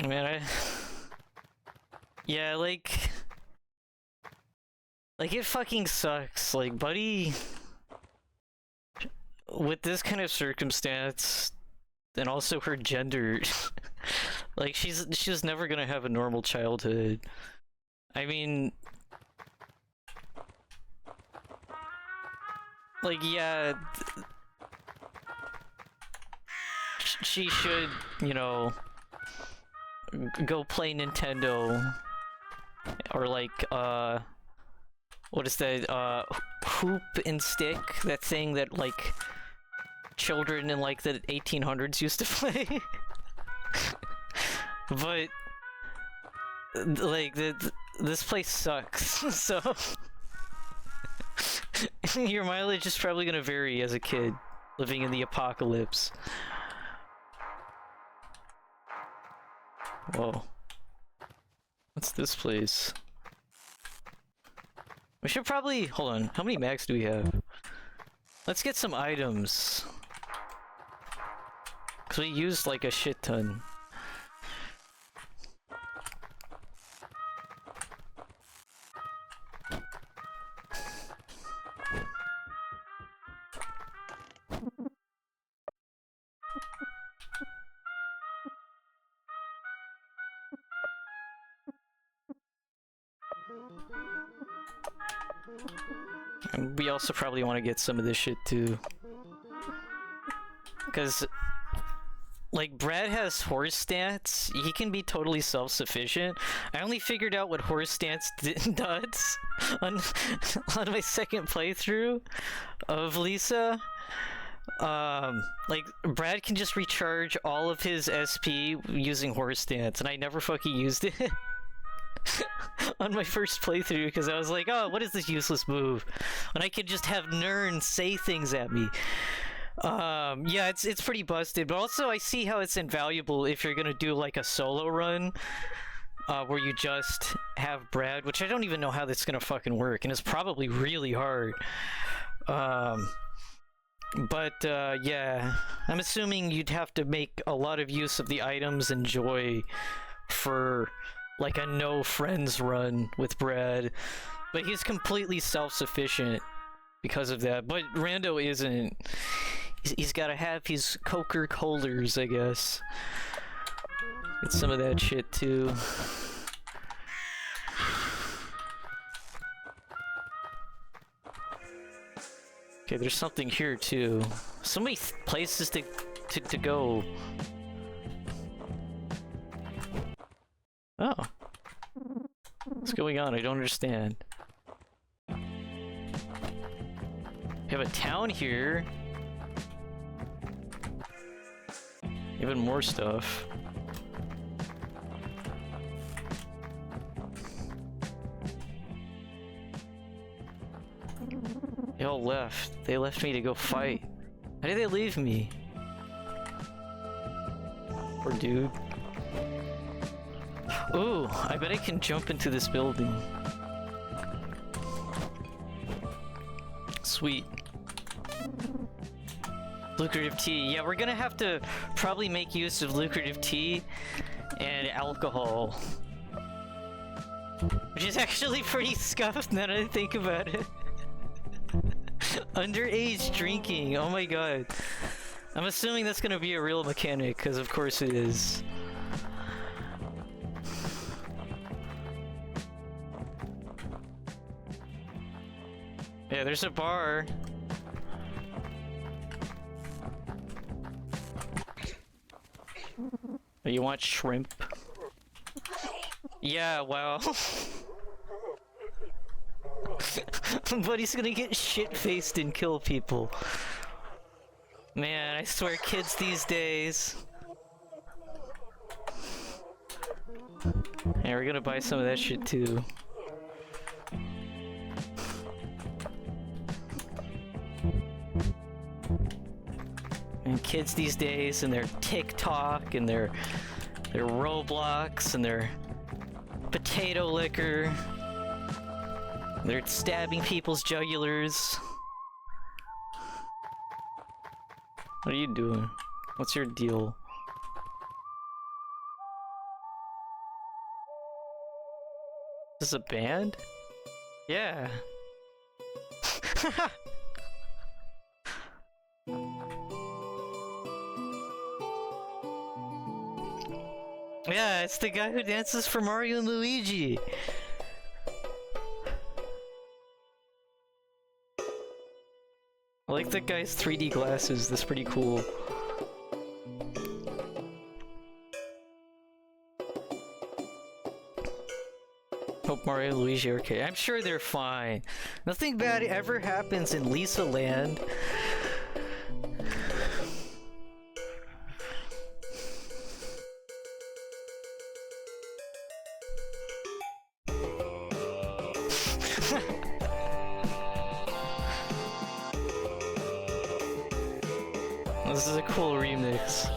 Man, yeah, like it fucking sucks. Like, buddy, with this kind of circumstance, and also her gender, like, she's never gonna have a normal childhood. I mean, like, yeah, she should, you know, go play Nintendo, or like, what is that, hoop and stick, that thing that, like, children in, like, the 1800s used to play. But, like, this place sucks, so... your mileage is probably gonna vary as a kid, living in the apocalypse. Whoa. What's this place? We should probably... hold on. How many mags do we have? Let's get some items. Because we used like a shit ton. And we also probably want to get some of this shit too. Because, like, Brad has horse stance. He can be totally self-sufficient. I only figured out what horse stance does on my second playthrough of Lisa. Like, Brad can just recharge all of his SP using horse stance, and I never fucking used it. On my first playthrough, because I was like, oh, what is this useless move? And I could just have Nern say things at me. Yeah, it's pretty busted, but also I see how it's invaluable if you're gonna do like a solo run, where you just have Brad, which I don't even know how that's gonna fucking work, and it's probably really hard. But yeah, I'm assuming you'd have to make a lot of use of the items and joy for like a no friends run with Brad, but he's completely self-sufficient because of that. But Rando isn't. He's got to have his Coca-Colers, I guess. Get some of that shit too. Okay, there's something here too. So many places to go. Oh. What's going on? I don't understand. We have a town here. Even more stuff. They all left. They left me to go fight. Why did they leave me? Poor dude. Ooh, I bet I can jump into this building. Sweet. Lucrative tea. Yeah, we're gonna have to probably make use of lucrative tea and alcohol. Which is actually pretty scuffed now that I think about it. Underage drinking, oh my god. I'm assuming that's gonna be a real mechanic, because of course it is. Yeah, there's a bar. Oh, you want shrimp? Yeah, wow. But he's gonna get shit-faced and kill people. Man, I swear kids these days. Yeah, we're gonna buy some of that shit too. And kids these days and their TikTok and their Roblox and their potato liquor. They're stabbing people's jugulars. What are you doing? What's your deal? Is this a band? Yeah. Yeah, it's the guy who dances for Mario and Luigi. I like that guy's 3D glasses, that's pretty cool. Hope Mario and Luigi are okay. I'm sure they're fine. Nothing bad ever happens in Lisa Land. This is a cool remix.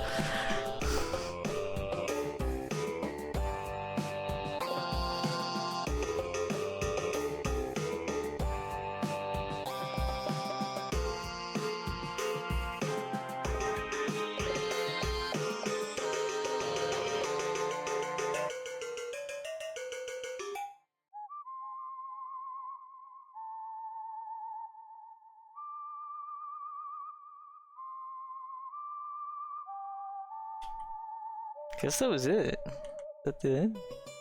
Guess that was it. That the end?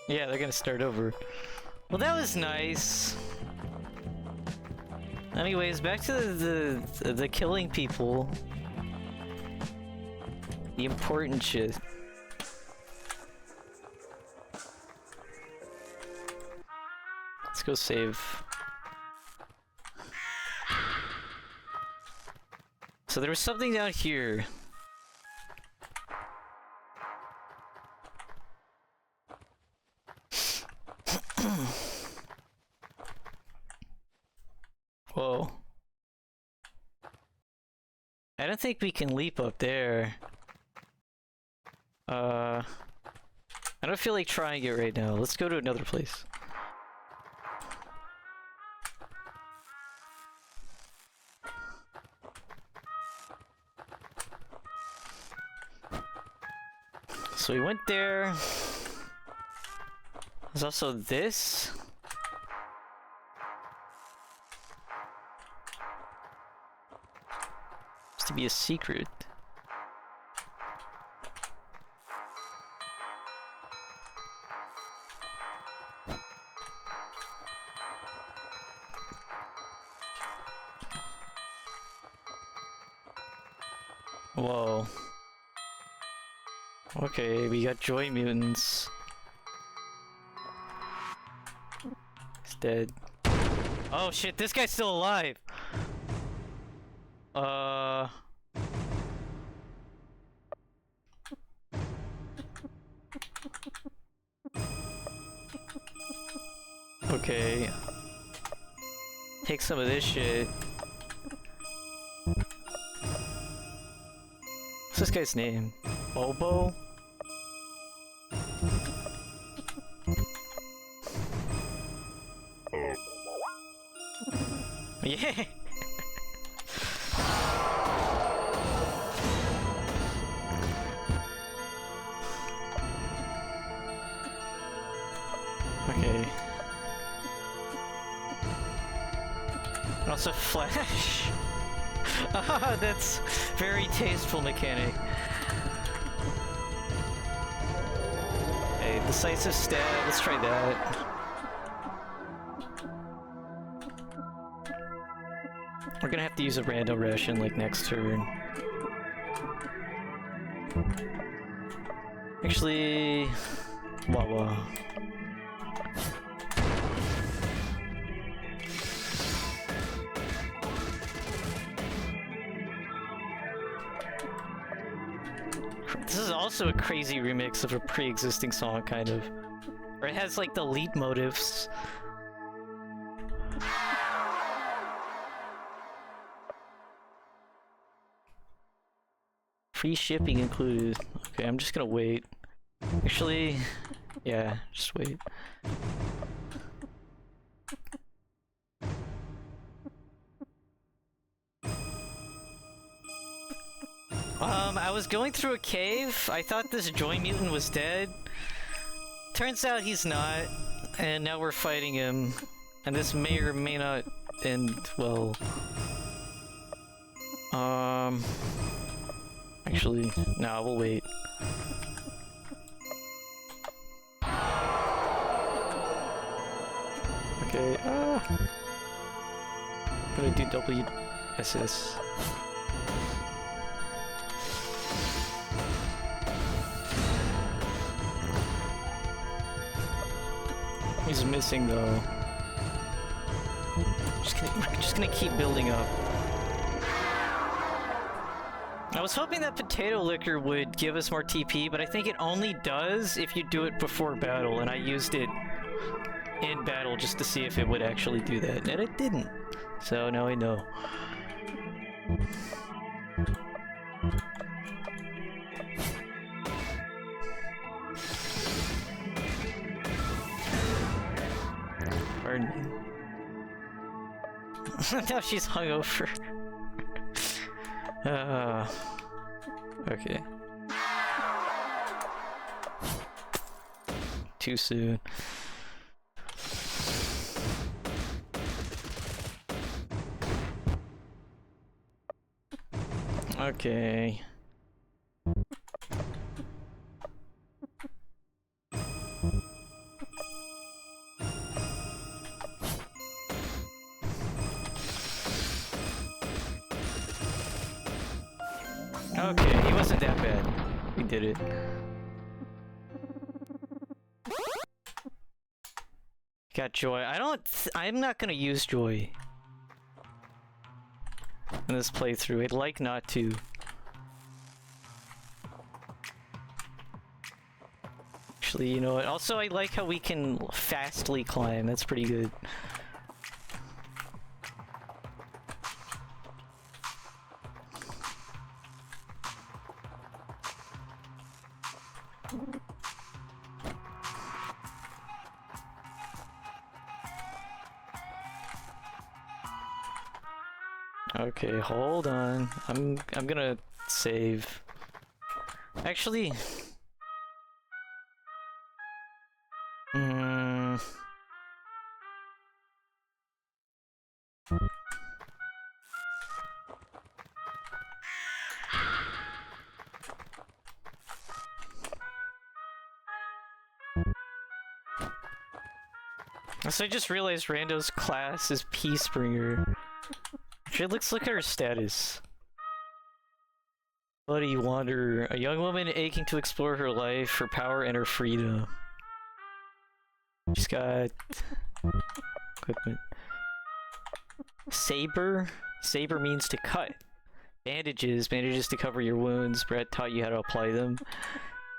Yeah, they're gonna start over. Well, that was nice. Anyways, back to the killing people. The important shit. Let's go save. So there was something down here. Whoa. I don't think we can leap up there. I don't feel like trying it right now. Let's go to another place. So we went there. There's also this. It's to be a secret. Whoa. Okay, we got Joy Mutants. He's dead. Oh shit, this guy's still alive! Okay. Take some of this shit. What's this guy's name? Bobo? Yeah! Okay. Also Flash. Ah, that's very tasteful mechanic. Hey, decisive stab, let's try that. We're gonna have to use a random ration like next turn. Actually, Wawa. This is also a crazy remix of a pre-existing song, kind of. Or it has like the lead motifs. Free shipping included. Okay, I'm just gonna wait. Actually, yeah, just wait. I was going through a cave. I thought this Joy Mutant was dead. Turns out he's not, and now we're fighting him. And this may or may not end well. Actually, no, we'll wait. Okay, I'm gonna do WSS. He's missing though. We're just gonna keep building up. I was hoping that potato liquor would give us more TP, but I think it only does if you do it before battle, and I used it in battle just to see if it would actually do that, and it didn't. So now I know. Now she's hungover. Okay. Too soon. Okay. Okay, he wasn't that bad. We did it. Got Joy. I'm not gonna use Joy in this playthrough. I'd like not to. Actually, you know what? Also, I like how we can fastly climb. That's pretty good. Okay, hold on. I'm gonna save. Actually, so I just realized Rando's class is Peacebringer. Actually, let's look at her status. Buddy Wanderer. A young woman aching to explore her life, her power, and her freedom. She's got equipment. Saber. Saber means to cut. Bandages. Bandages to cover your wounds. Brett taught you how to apply them.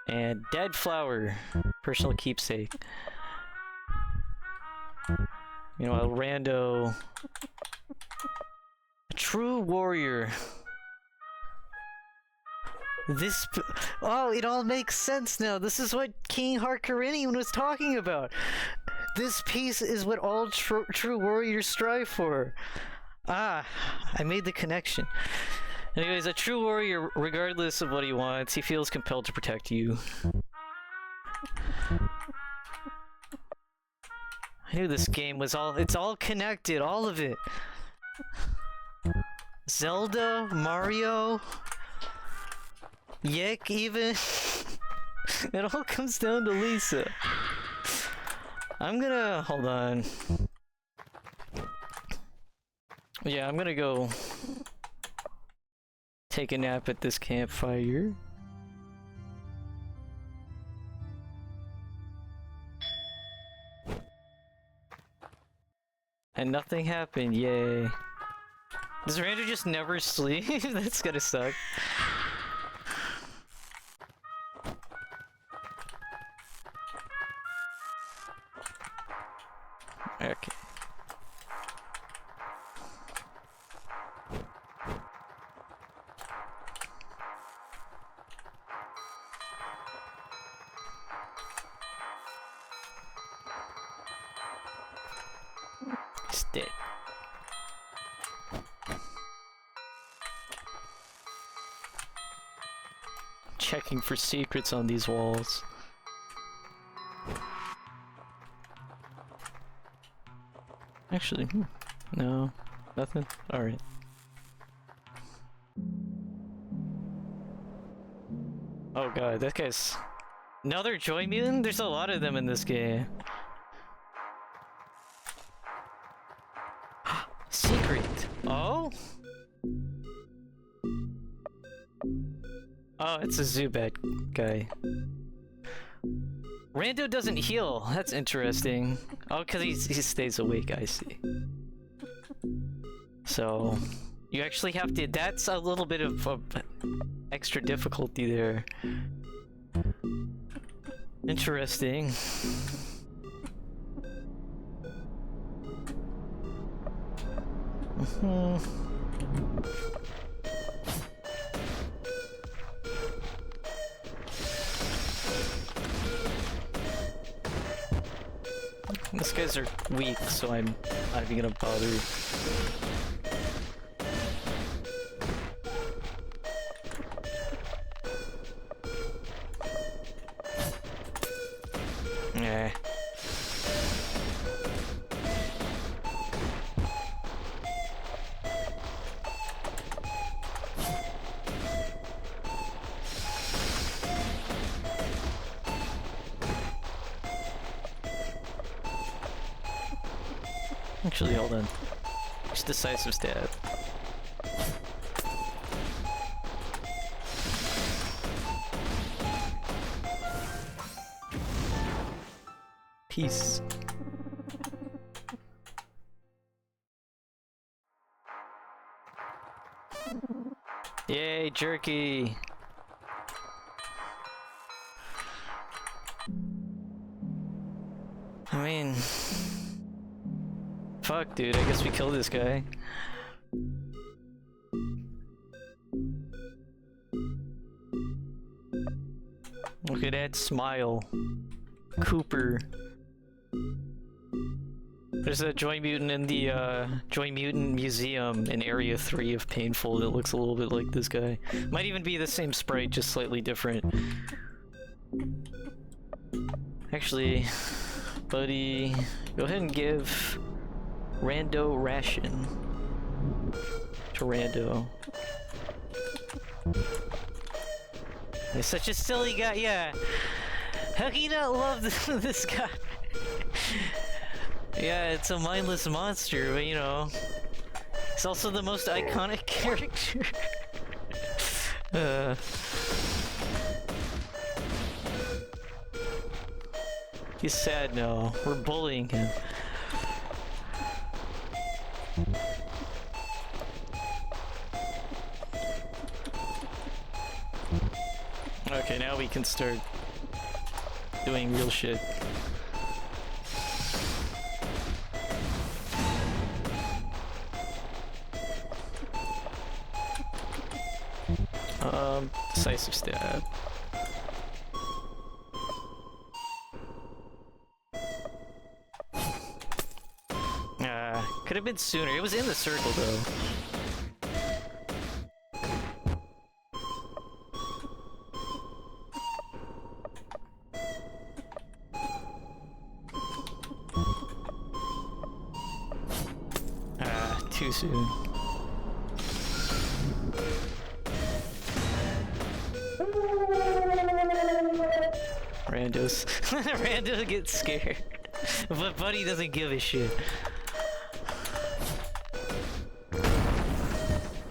And dead flower. Personal keepsake. Meanwhile, Rando. A true warrior. Oh, it all makes sense now. This is what King Harkarinian was talking about. This piece is what all true warriors strive for. Ah, I made the connection. Anyways, a true warrior, regardless of what he wants, he feels compelled to protect you. I knew this game was it's all connected, all of it. Zelda, Mario, Yek even. It all comes down to Lisa. I'm gonna, hold on. Yeah, I'm gonna go take a nap at this campfire. And nothing happened, yay. Does Rando just never sleep? That's gonna suck. Okay. He's dead. Checking for secrets on these walls. Actually, no, nothing. All right. Oh god, that guy's another Joy Mutant. There's a lot of them in this game. Secret. Oh. Oh, it's a Zubat guy. Rando doesn't heal. That's interesting. Oh, because he stays awake, I see. So, you actually have to... That's a little bit of extra difficulty there. Interesting. These guys are weak, so I'm not even gonna bother. Yeah. Actually, hold on. Just decisive stab. Peace. Yay, jerky! I mean... Fuck, dude, I guess we killed this guy. Look at that smile. Cooper. There's a Joy Mutant in the Joy Mutant Museum in Area 3 of Painful that looks a little bit like this guy. Might even be the same sprite, just slightly different. Actually, buddy, go ahead and give Rando ration to Rando. He's such a silly guy, yeah. How can you not love this guy? Yeah, it's a mindless monster, but you know, he's also the most iconic character. Uh... He's sad now. We're bullying him. Okay, now we can start doing real shit. Decisive stab. Could have been sooner. It was in the circle though. Too soon. Randos. Rando gets scared. But Buddy doesn't give a shit.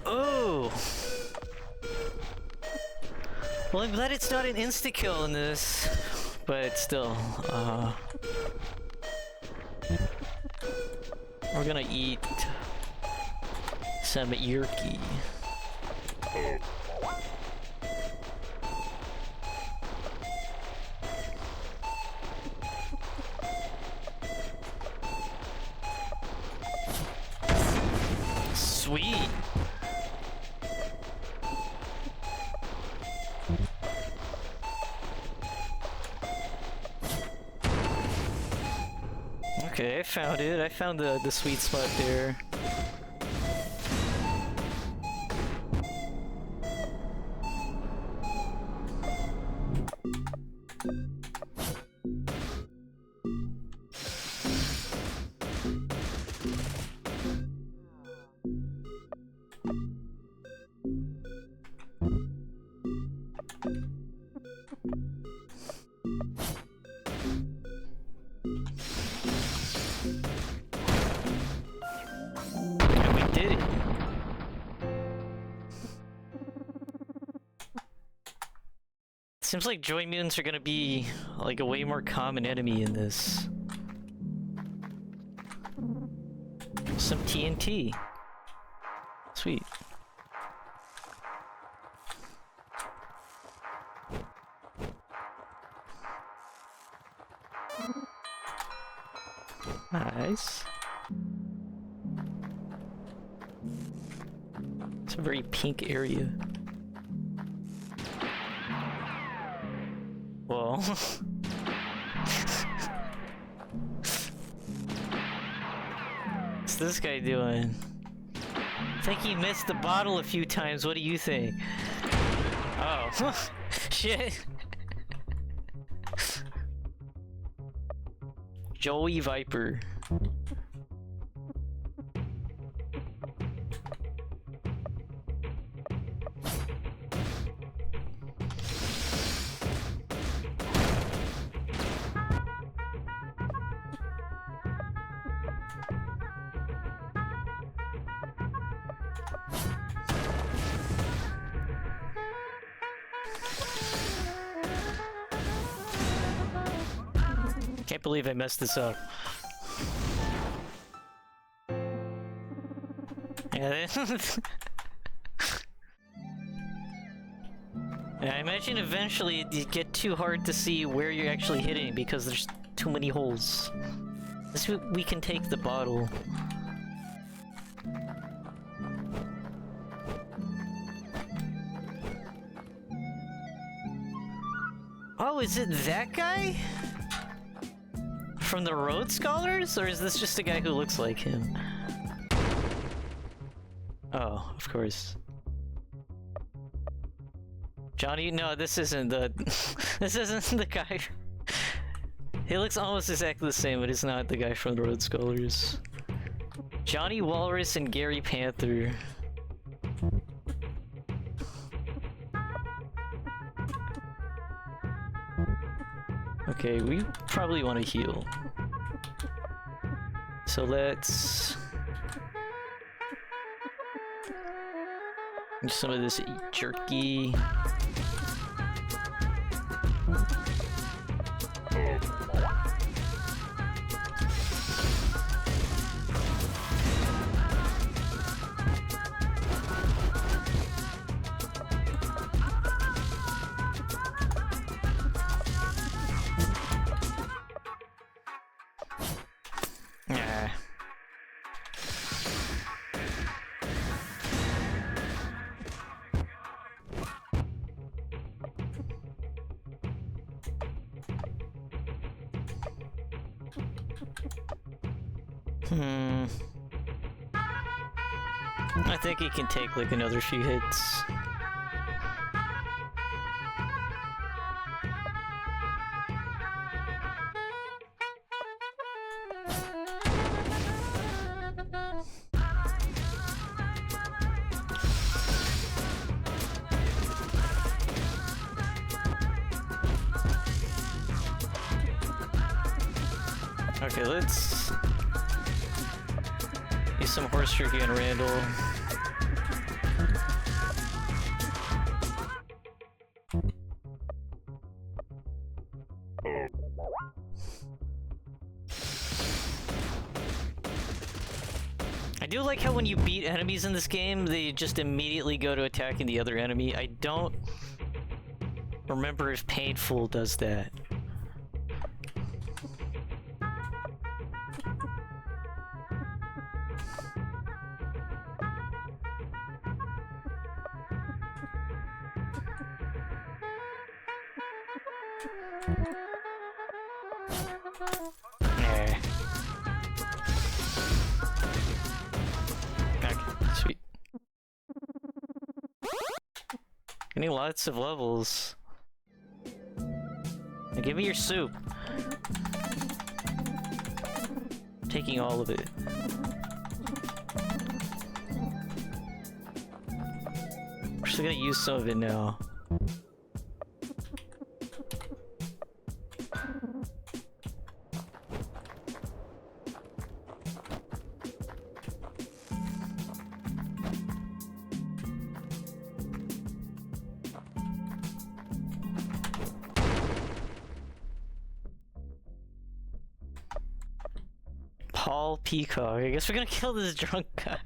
Oh! Well, I'm glad it's not an insta-kill in this. But still, we're gonna eat some yerky. Sweet. Okay, I found it. I found the sweet spot there. Seems like joy mutants are gonna be like a way more common enemy in this. Some TNT. Sweet. Nice. It's a very pink area. Well, what's this guy doing? I think he missed the bottle a few times. What do you think? Oh, shit. Joey Viper. Can't believe I messed this up. Yeah, I imagine eventually it get too hard to see where you're actually hitting because there's too many holes. This we can take the bottle. Oh, is it that guy? From the Rhodes Scholars? Or is this just a guy who looks like him? Oh, of course. Johnny? No, this isn't the... this isn't the guy... He looks almost exactly the same, but it's not the guy from the Rhodes Scholars. Johnny Walrus and Gary Panther. Okay, we probably want to heal. So let's... Some of this jerky. I think he can take like another few hits. Okay, let's use some horse jerky on Randall. I do like how when you beat enemies in this game, they just immediately go to attacking the other enemy. I don't remember if Painful does that. Sweet. Getting lots of levels. Now give me your soup. Taking all of it. We're still gonna use some of it now. Paul Peacock. I guess we're gonna kill this drunk guy.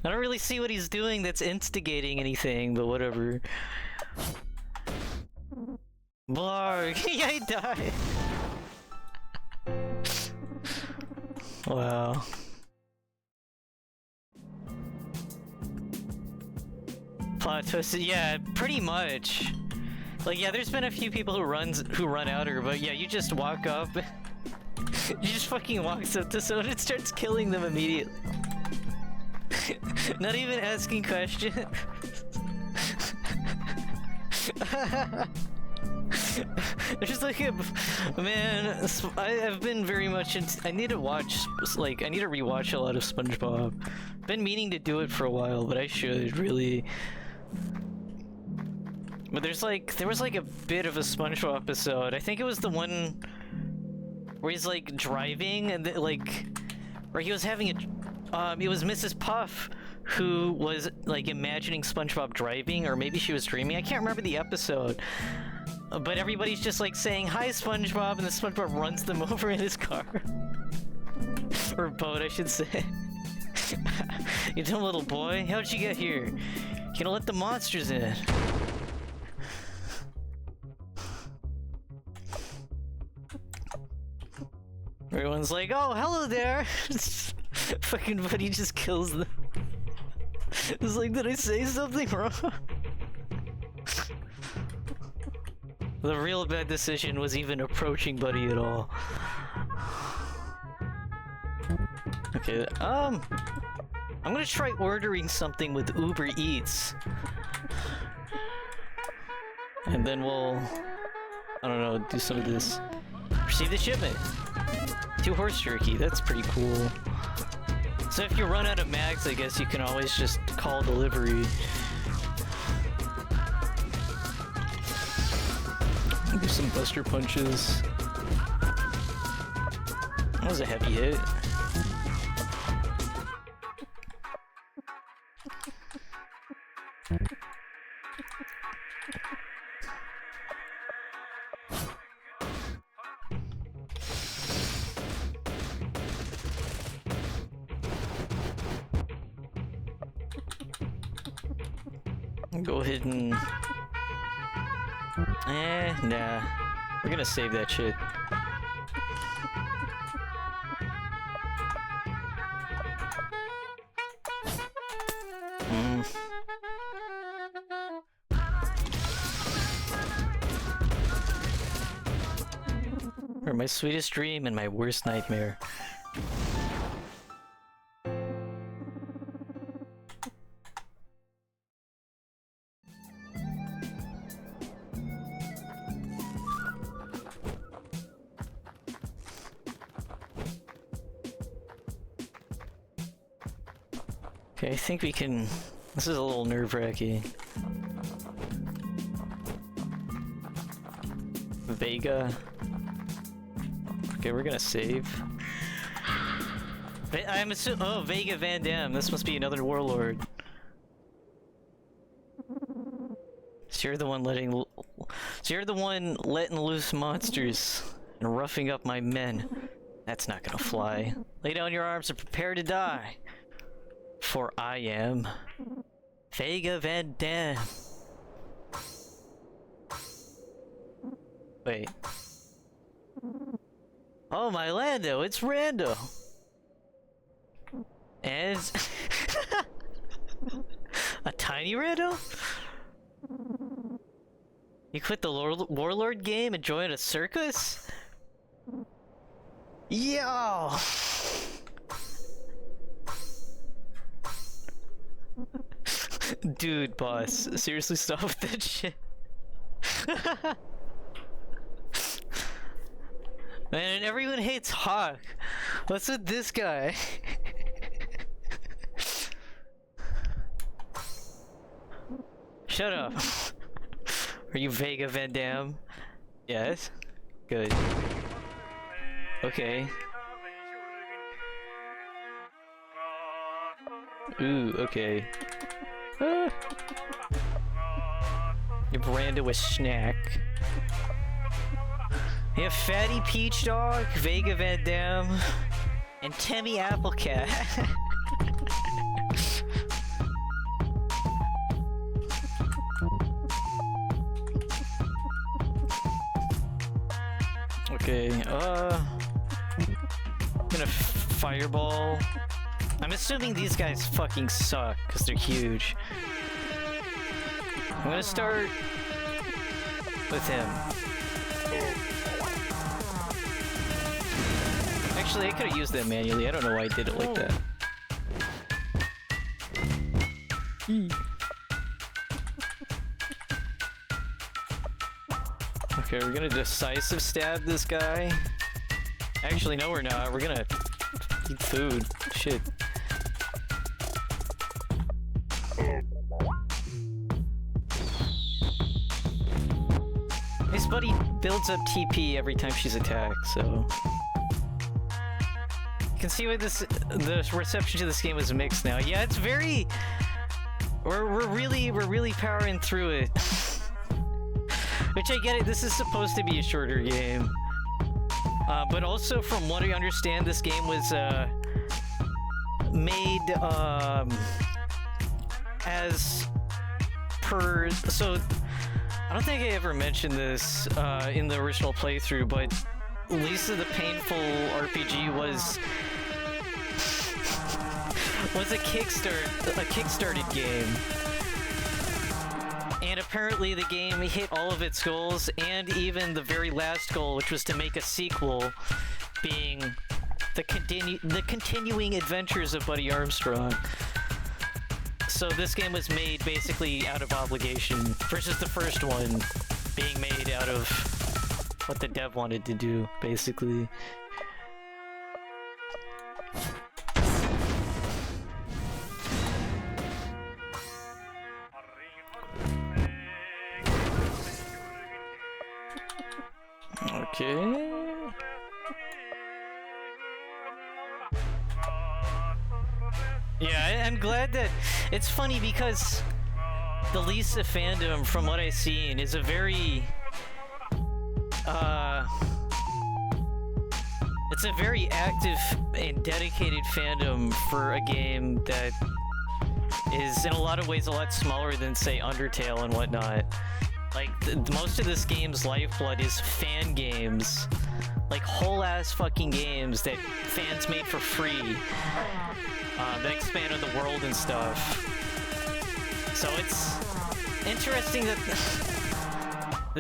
I don't really see what he's doing that's instigating anything, but whatever. Blarg! Yeah, he died! Wow. Plot twist, yeah, pretty much. Like, yeah, there's been a few people who run out her, but yeah, you just walk up. You just fucking walks up to someone and starts killing them immediately. Not even asking questions. There's like a man. I've been very much into. I need to watch. Like, I need to rewatch a lot of SpongeBob. Been meaning to do it for a while, but I should really. But there was like a bit of a SpongeBob episode. I think it was the one where he's like driving and where he was having it was Mrs. Puff who was like imagining SpongeBob driving, or maybe she was dreaming. I can't remember the episode. But everybody's just like saying, "Hi, SpongeBob," and the SpongeBob runs them over in his car. Or boat, I should say. You dumb little boy, how'd you get here? You gonna let the monsters in? Everyone's like, "Oh, hello there!" Fucking buddy just kills them. It's like, did I say something wrong? The real bad decision was even approaching Buddy at all. Okay, I'm gonna try ordering something with Uber Eats. And then we'll, I don't know, do some of this. Receive the shipment. 2 horse jerky, that's pretty cool. So if you run out of mags, I guess you can always just call delivery. Do some buster punches. That was a heavy hit. Go ahead and... nah. We're gonna save that shit. Or my sweetest dream and my worst nightmare. Okay, I think we can... This is a little nerve-wracking. Vega. Okay, we're gonna save. I'm assuming... Oh, Vega Van Dam. This must be another warlord. So you're the one letting... So you're the one letting loose monsters and roughing up my men. That's not gonna fly. Lay down your arms and prepare to die. For I am... Vega Van Dam. Wait. Oh, my Lando, it's Rando. And... a tiny Rando? You quit the Warlord game and joined a circus? Yo! Dude, boss, seriously stop with that shit. Man, everyone hates Hawk. What's with this guy? Shut up. Are you Vega Van Dam? Yes? Good. Okay. Ooh, okay. You branded with snack. You have Fatty Peach Dog, Vega Van Dam, and Timmy Applecat. Okay, I'm gonna fireball. I'm assuming these guys fucking suck, because they're huge. I'm gonna start with him. Actually, I could have used that manually. I don't know why I did it like that. Okay, we're gonna decisive stab this guy. Actually, no, we're not. We're gonna eat food. Shit. His buddy builds up TP every time she's attacked, so... You can see why the reception to this game is mixed now. Yeah, it's very... We're really powering through it. Which I get it, this is supposed to be a shorter game. But also, from what I understand, this game was made as per... So, I don't think I ever mentioned this in the original playthrough, but Lisa the Painful RPG was a kickstarted game. And apparently the game hit all of its goals, and even the very last goal, which was to make a sequel, being the continuing adventures of Buddy Armstrong. So this game was made basically out of obligation, versus the first one being made out of what the dev wanted to do, basically. Okay. Yeah, I'm glad that... It's funny because the Lisa fandom, from what I've seen, is a very it's a very active and dedicated fandom for a game that is in a lot of ways a lot smaller than, say, Undertale and whatnot. Like, most of this game's lifeblood is fan games. Like, whole-ass fucking games that fans made for free. That expand on the world and stuff. So it's interesting that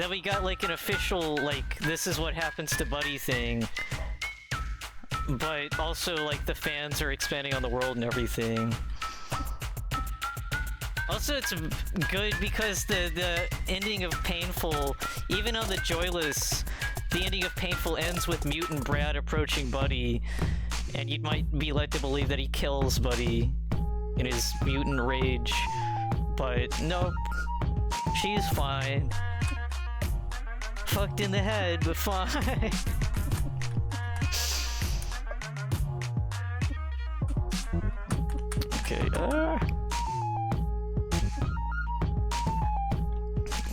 we got, like, an official, like, this is what happens to Buddy thing. But also, like, the fans are expanding on the world and everything. Also, it's good because the ending of Painful, even on the Joyless, the ending of Painful ends with Mutant Brad approaching Buddy, and you might be led to believe that he kills Buddy in his mutant rage, but nope, she's fine. Fucked in the head, but fine. Okay,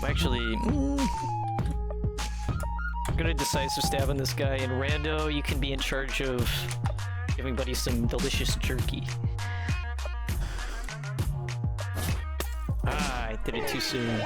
actually, I'm gonna decisive stab on this guy, and Rando, you can be in charge of giving Buddy some delicious jerky. Ah, I did it too soon.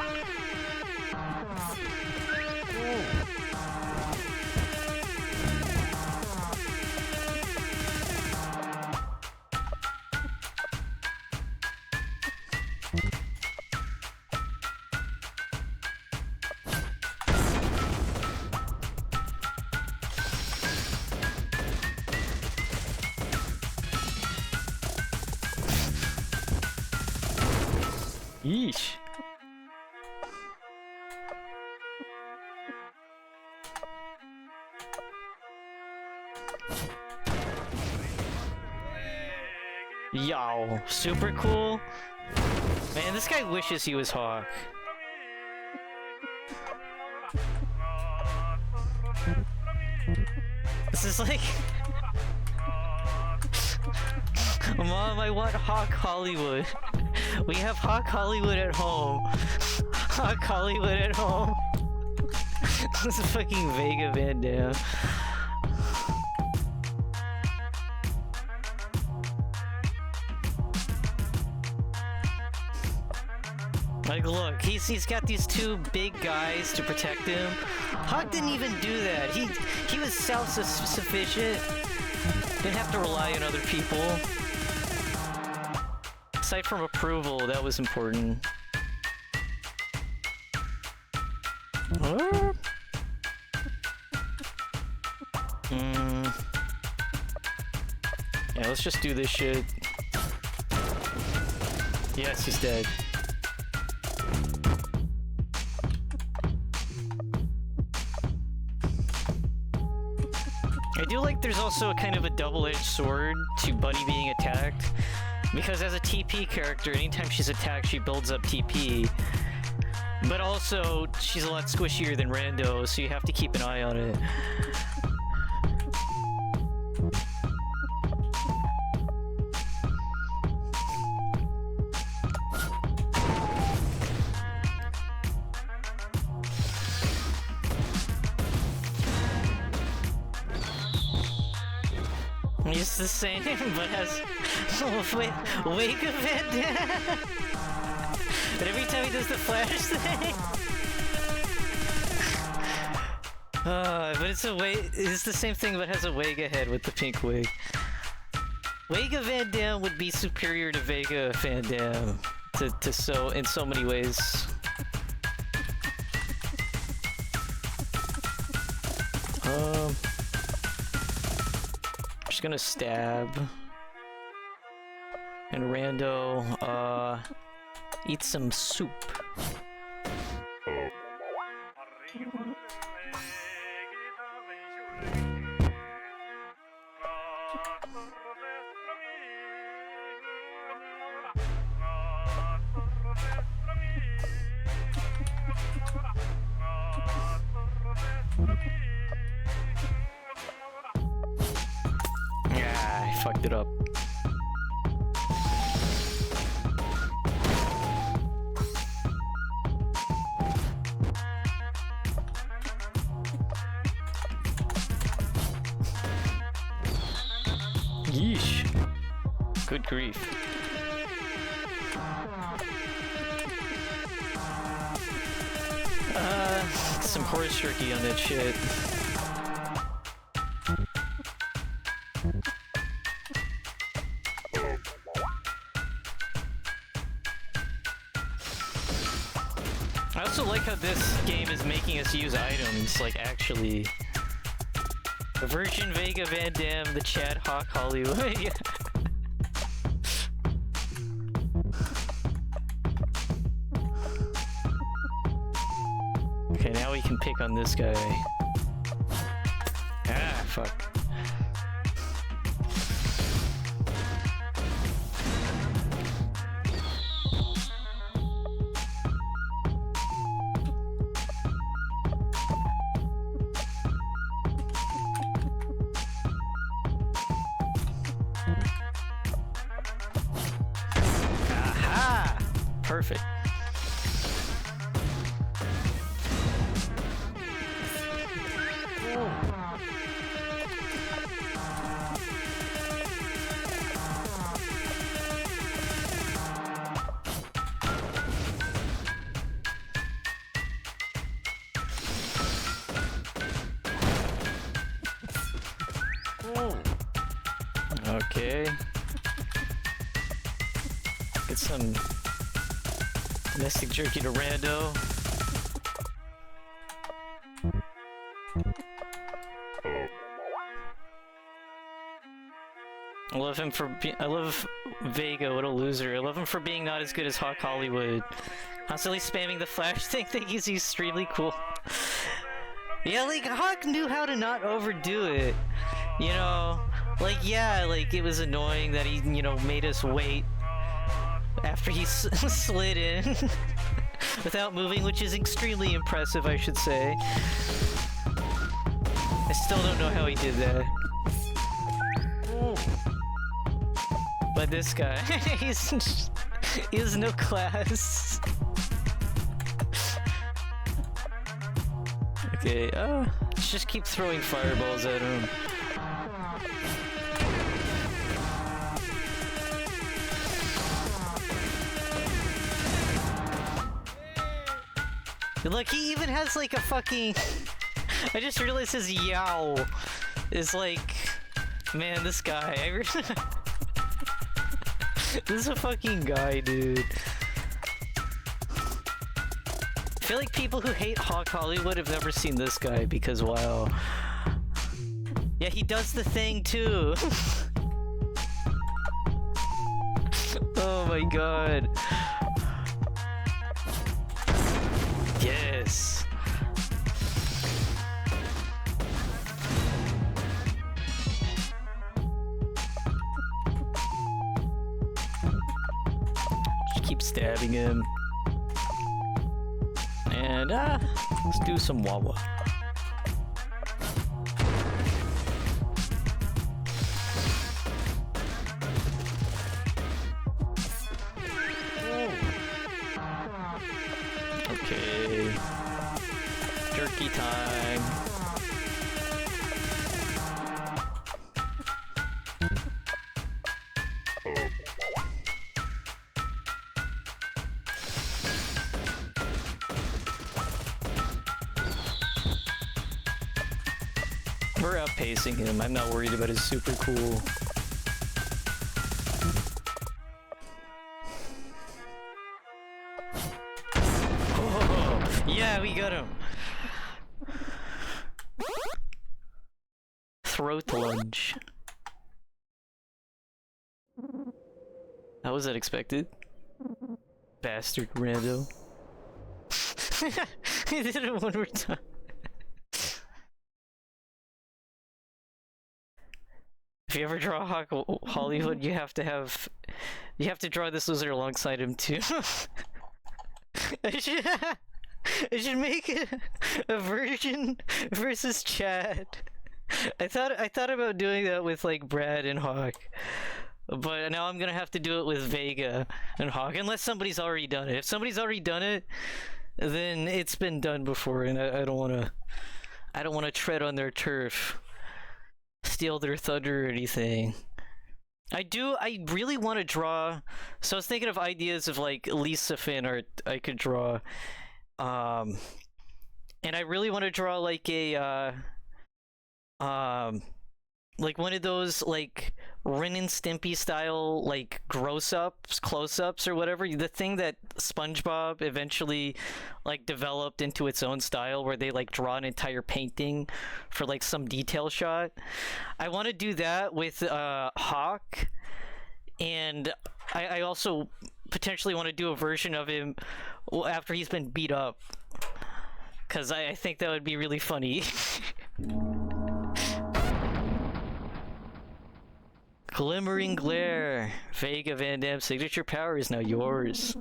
Yeesh. Yo, super cool. Man, this guy wishes he was Hawk. This is like... Mom, I want Hawk Hollywood. We have Hawk Hollywood at home. Hawk Hollywood at home. This is fucking Vega Van Dam. Like, look, he's got these two big guys to protect him. Hawk didn't even do that. He was self-sufficient. Didn't have to rely on other people. Aside from approval, that was important. Yeah, let's just do this shit. Yes, he's dead. I do like there's also a kind of a double-edged sword to Buddy being attacked. Because as a TP character, anytime she's attacked, she builds up TP. But also, she's a lot squishier than Rando, so you have to keep an eye on it. It's the same, but has wake event. But every time he does the flash thing, but it's the same thing, but has a Vega head with the pink wig. Vega Van Dam would be superior to Vega Van Dam in so many ways. Just gonna stab. And Rando, eat some soup. Yeah, I fucked it up. Yeesh. Good grief. Some horse jerky on that shit. I also like how this game is making us use items, like actually. The Virgin Vega Van Dam, the Chad Hawk Hollywood. Yeah. Okay, now we can pick on this guy. Ah, fuck. Aha! Perfect. Okay. Get some domestic jerky to Rando. I love him for I love Vega, what a loser. I love him for being not as good as Hawk Hollywood. Constantly spamming the flash thing, think he's extremely cool. Yeah, like, Hawk knew how to not overdo it. You know, like, yeah, like, it was annoying that he, you know, made us wait after he slid in without moving, which is extremely impressive, I should say. I still don't know how he did that. But this guy, he has no class. Okay, let's just keep throwing fireballs at him. Look, he even has like a fucking... I just realized his yow is like... Man, this guy, this is a fucking guy, dude. I feel like people who hate Hawk Hollywood have never seen this guy because, wow. Yeah, he does the thing too. Oh my god. Yes. Just keep stabbing him. And, let's do some Wawa. Okay. Jerky time. We're outpacing him. I'm not worried about his super cool. Oh, yeah, we got him. Throat lunge. How was that expected? Bastard rando. He did it one more time. If you ever draw Hawk Hollywood, you have to draw this loser alongside him too. I should make a version versus Chad. I thought about doing that with like Brad and Hawk, but now I'm gonna have to do it with Vega and Hawk unless somebody's already done it. If somebody's already done it, then it's been done before, and I don't wanna tread on their turf. Steal their thunder or anything. I really want to draw. So I was thinking of ideas of like Lisa fan art I could draw. Um, and I really want to draw like a um like one of those like Ren and Stimpy style like gross ups, close ups or whatever. The thing that SpongeBob eventually like developed into its own style where they like draw an entire painting for like some detail shot. I want to do that with Hawk, and I also potentially want to do a version of him after he's been beat up, because I think that would be really funny. Glimmering Glare. Vega Van Damme's signature power is now yours.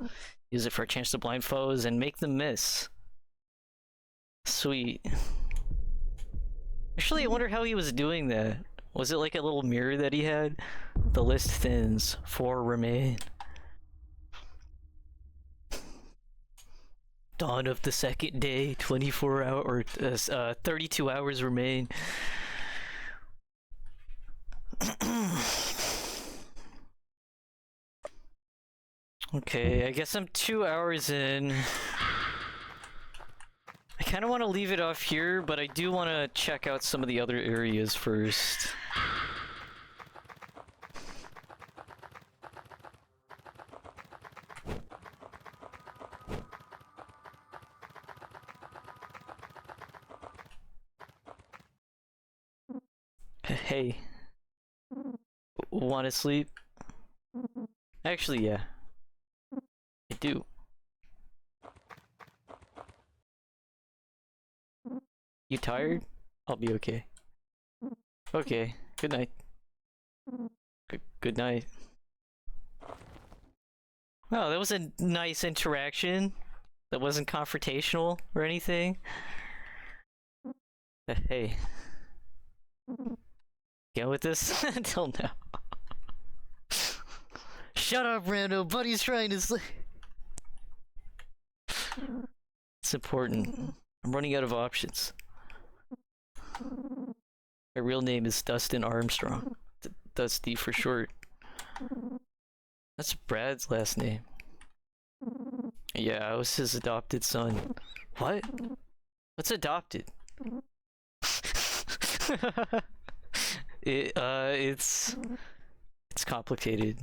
Use it for a chance to blind foes and make them miss. Sweet. Actually, I wonder how he was doing that. Was it like a little mirror that he had? The list thins. 4 remain. Dawn of the second day. 24 hour or 32 hours remain. Okay, I guess I'm 2 hours in. I kind of want to leave it off here, but I do want to check out some of the other areas first. Hey. Want to sleep? Actually, yeah. I do. You tired? I'll be okay. Okay, good night. Good night. Oh, that was a nice interaction. That wasn't confrontational or anything. Hey. Get with this? Until now. Shut up, Rando. Buddy's trying to sleep. It's important. I'm running out of options. My real name is Dustin Armstrong. Dusty for short. That's Brad's last name. Yeah, I was his adopted son. What? What's adopted? It's complicated.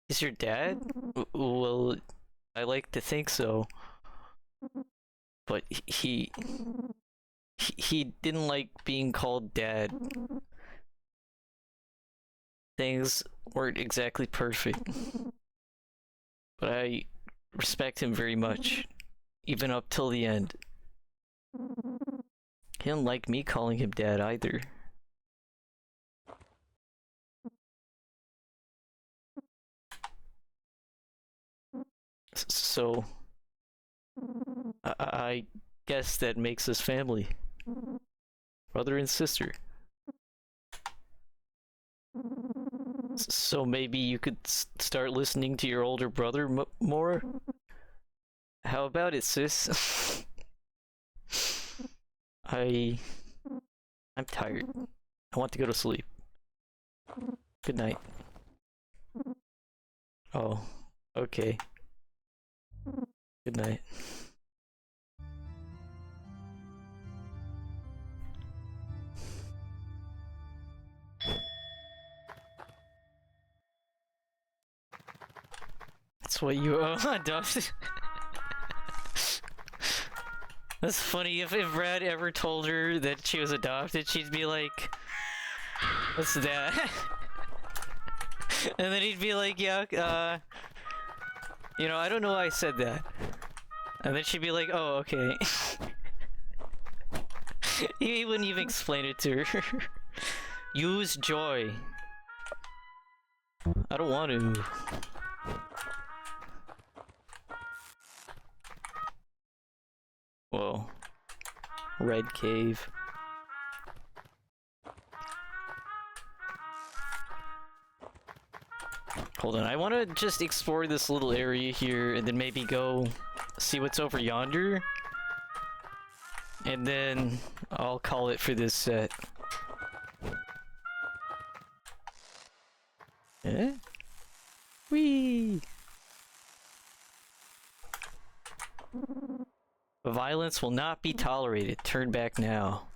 Is your dad? Well, I like to think so. But he didn't like being called dad. Things weren't exactly perfect. But I respect him very much, even up till the end. He didn't like me calling him dad either. So, I guess that makes us family. Brother and sister. So maybe you could start listening to your older brother more? How about it, sis? I'm tired. I want to go to sleep. Good night. Oh, okay. Good night. That's what you adopted. That's funny. If Brad ever told her that she was adopted, she'd be like, "What's that?" And then he'd be like, "Yeah, you know, I don't know why I said that." And then she'd be like, "Oh, okay." He wouldn't even explain it to her. Use joy. I don't want to. Whoa. Red cave. Hold on, I want to just explore this little area here and then maybe go see what's over yonder. And then I'll call it for this set. Eh? Whee! Violence will not be tolerated. Turn back now.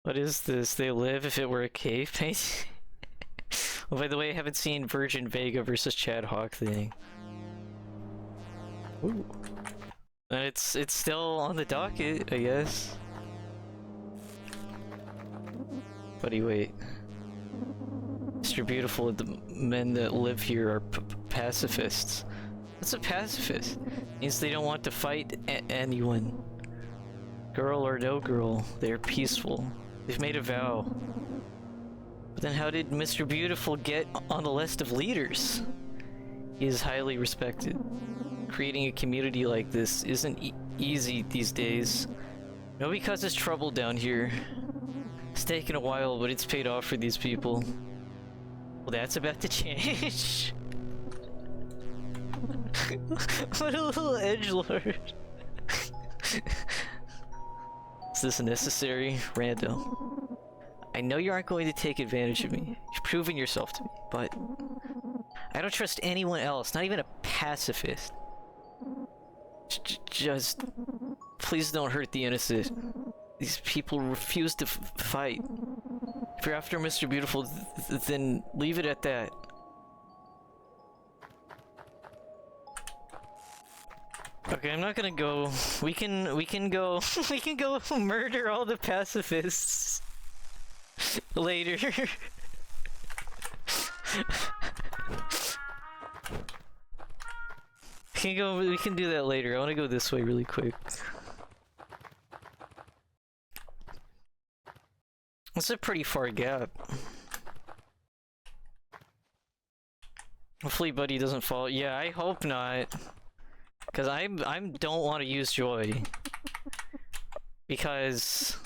What is this? They live if it were a cave painting? Oh, by the way, I haven't seen Virgin Vega versus Chad Hawk thing. Ooh. It's still on the docket, I guess. Buddy, wait. Mr. Beautiful, the men that live here are pacifists. What's a pacifist? Means they don't want to fight anyone. Girl or no girl, they're peaceful. They've made a vow. But then how did Mr. Beautiful get on the list of leaders? He is highly respected. Creating a community like this isn't easy these days. Nobody causes trouble down here. It's taken a while, but it's paid off for these people. Well, that's about to change. What a little edgelord. Is this necessary? Rando. I know you aren't going to take advantage of me. You've proven yourself to me, but I don't trust anyone else, not even a pacifist. Just please don't hurt the innocent. These people refuse to fight. If you're after Mr. Beautiful, then leave it at that. Okay, I'm not gonna go. We can go. We can go murder all the pacifists later. We can do that later. I want to go this way really quick. It's a pretty far gap. Hopefully Buddy doesn't fall. Yeah, I hope not. Cause I don't want to use Joy. Because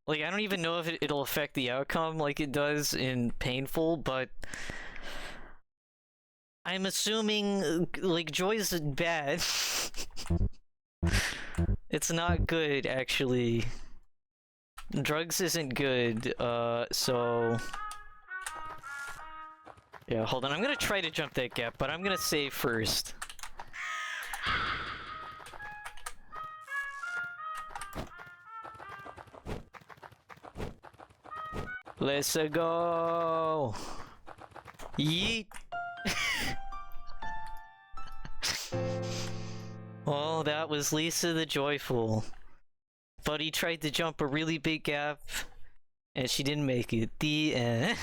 like I don't even know if it'll affect the outcome like it does in Painful, but I'm assuming like Joy's bad. It's not good actually. Drugs isn't good, so yeah, hold on. I'm gonna try to jump that gap, but I'm gonna save first. Let's go. Yeet. Well, that was Lisa the Joyful. Buddy tried to jump a really big gap, and she didn't make it. The end.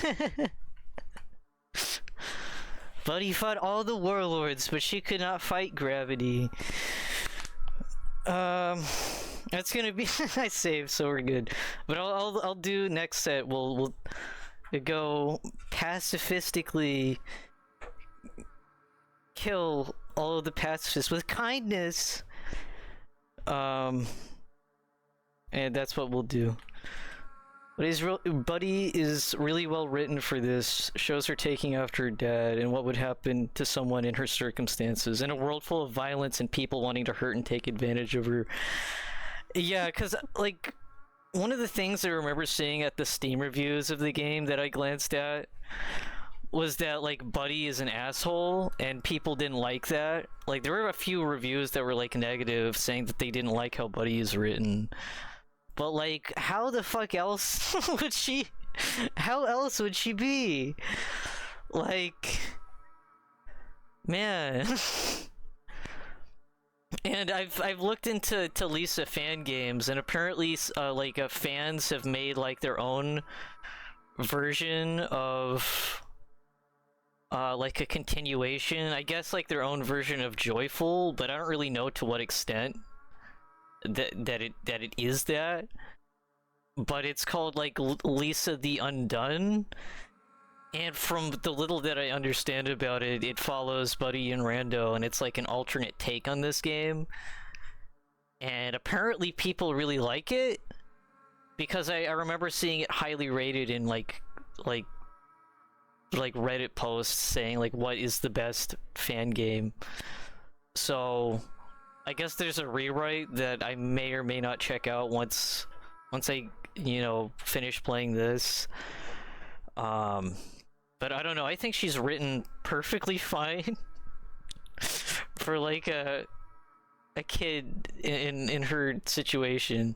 Buddy fought all the warlords, but she could not fight gravity. That's gonna be I saved, so we're good. But I'll do next set. We'll go pacifistically kill all of the pacifists with kindness. And that's what we'll do. But Buddy is really well written for this. Shows her taking after her dad and what would happen to someone in her circumstances. In a world full of violence and people wanting to hurt and take advantage of her. Yeah, because, like, one of the things I remember seeing at the Steam reviews of the game that I glanced at was that, like, Buddy is an asshole, and people didn't like that. Like, there were a few reviews that were, like, negative, saying that they didn't like how Buddy is written. But, like, how the fuck else would she... How else would she be? Like... Man... And I've looked into Lisa fan games, and apparently fans have made like their own version of like a continuation. I guess like their own version of Joyful, but I don't really know to what extent that it is that. But it's called like Lisa the Undone. And from the little that I understand about it, it follows Buddy and Rando, and it's like an alternate take on this game. And apparently people really like it, because I remember seeing it highly rated in like Reddit posts saying like what is the best fan game. So I guess there's a rewrite that I may or may not check out once I, finish playing this. Um, but I don't know. I think she's written perfectly fine for like a kid in her situation.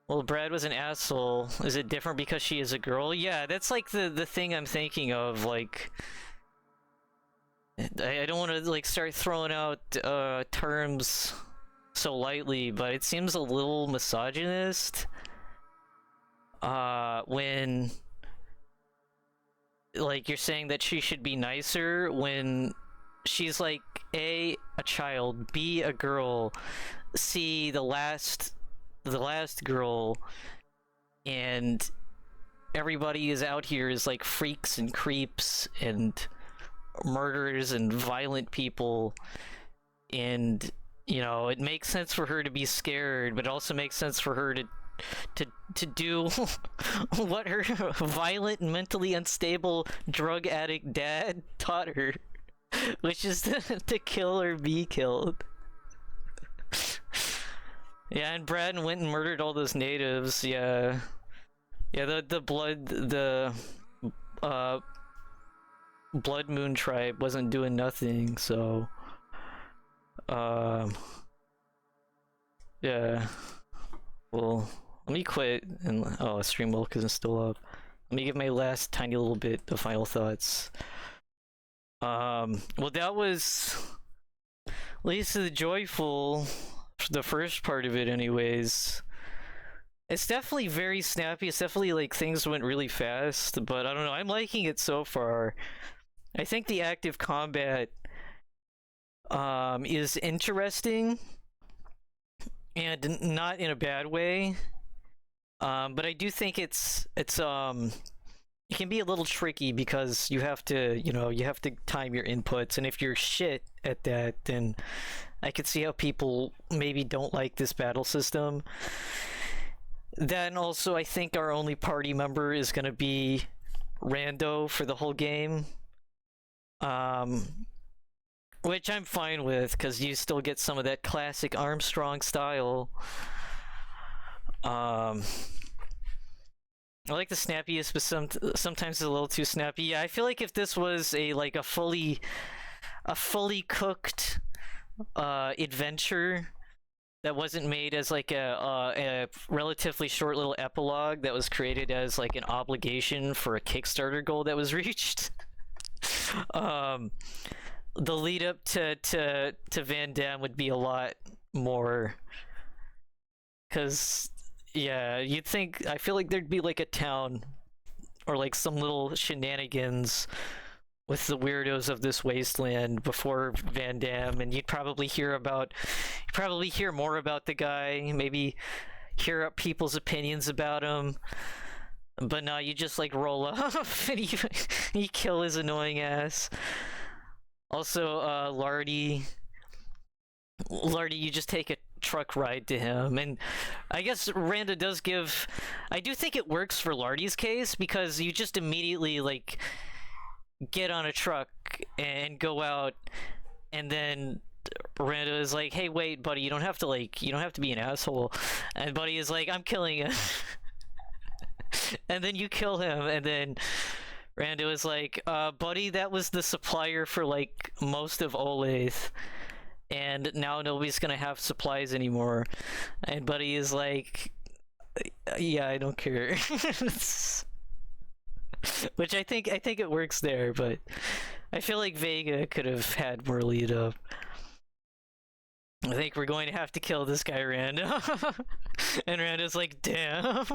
Well, Brad was an asshole. Is it different because she is a girl? Yeah, that's like the thing I'm thinking of. Like, I don't want to like start throwing out terms so lightly, but it seems a little misogynist. When like you're saying that she should be nicer when she's like a child, B a girl, C the last girl, and everybody is out here is like freaks and creeps and murderers and violent people, and it makes sense for her to be scared, but it also makes sense for her to do what her violent, mentally unstable, drug addict dad taught her, which is to kill or be killed. Yeah, and Brad went and murdered all those natives. Yeah, the Blood Moon tribe wasn't doing nothing, so yeah. Well, let me quit and stream milk isn't still up. Let me give my last tiny little bit of final thoughts. Well, that was Lisa the Joyful, the first part of it anyways. It's definitely very snappy. It's definitely like things went really fast, but I don't know. I'm liking it so far. I think the active combat is interesting and not in a bad way. But I do think it can be a little tricky because you have to time your inputs, and if you're shit at that, then I could see how people maybe don't like this battle system. Then also, I think our only party member is gonna be Rando for the whole game. Which I'm fine with, because you still get some of that classic Armstrong style. I like the snappiest, but sometimes it's a little too snappy. Yeah, I feel like if this was a fully cooked adventure that wasn't made as like a relatively short little epilogue that was created as like an obligation for a Kickstarter goal that was reached, the lead up to Van Damme would be a lot more, because yeah, I feel like there'd be like a town or like some little shenanigans with the weirdos of this wasteland before Van Damme, and you'd probably hear more about the guy, maybe hear up people's opinions about him. But no, you just like roll up and you kill his annoying ass. Also, Lardy, you just take a truck ride to him, and I guess Randa does give. I do think it works for Lardy's case because you just immediately like get on a truck and go out, and then Randa is like, "Hey, wait, buddy, you don't have to be an asshole," and Buddy is like, "I'm killing him," and then you kill him, and then Rando is like, buddy, that was the supplier for like most of Olathe, and now nobody's gonna have supplies anymore. And Buddy is like, yeah, I don't care. Which I think it works there, but I feel like Vega could have had more lead up. I think we're going to have to kill this guy, Rando. And Rando's like, damn.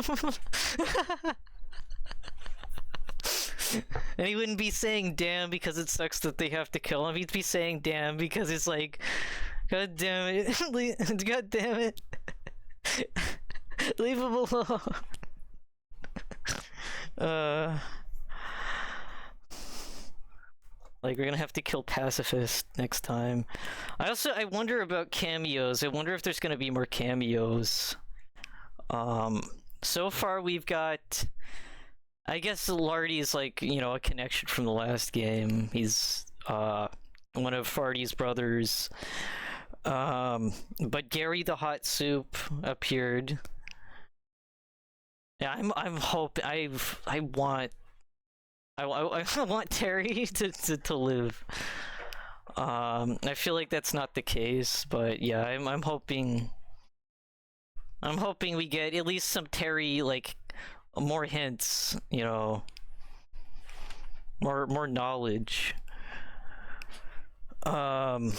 And he wouldn't be saying damn because it sucks that they have to kill him. He'd be saying damn because it's like, God damn it. God damn it. Leave him alone. Like, we're gonna have to kill Pacifist next time. I wonder about cameos. I wonder if there's gonna be more cameos. So far we've got, I guess Lardy is like, a connection from the last game. He's one of Farty's brothers. But Gary the Hot Soup appeared. Yeah, I'm hoping I want I want Terry to live. I feel like that's not the case, but yeah, I'm hoping we get at least some Terry, like more hints, you know, more knowledge. But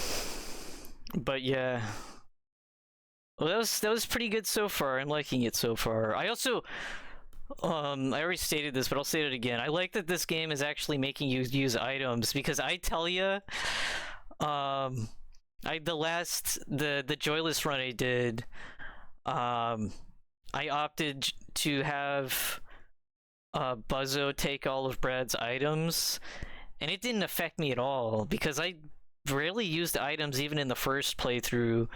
yeah. Well, that was pretty good so far. I'm liking it so far. I also I already stated this, but I'll say it again. I like that this game is actually making you use items, because I tell you, the joyless run I did, I opted to have Buzzo take all of Brad's items, and it didn't affect me at all because I rarely used items even in the first playthrough,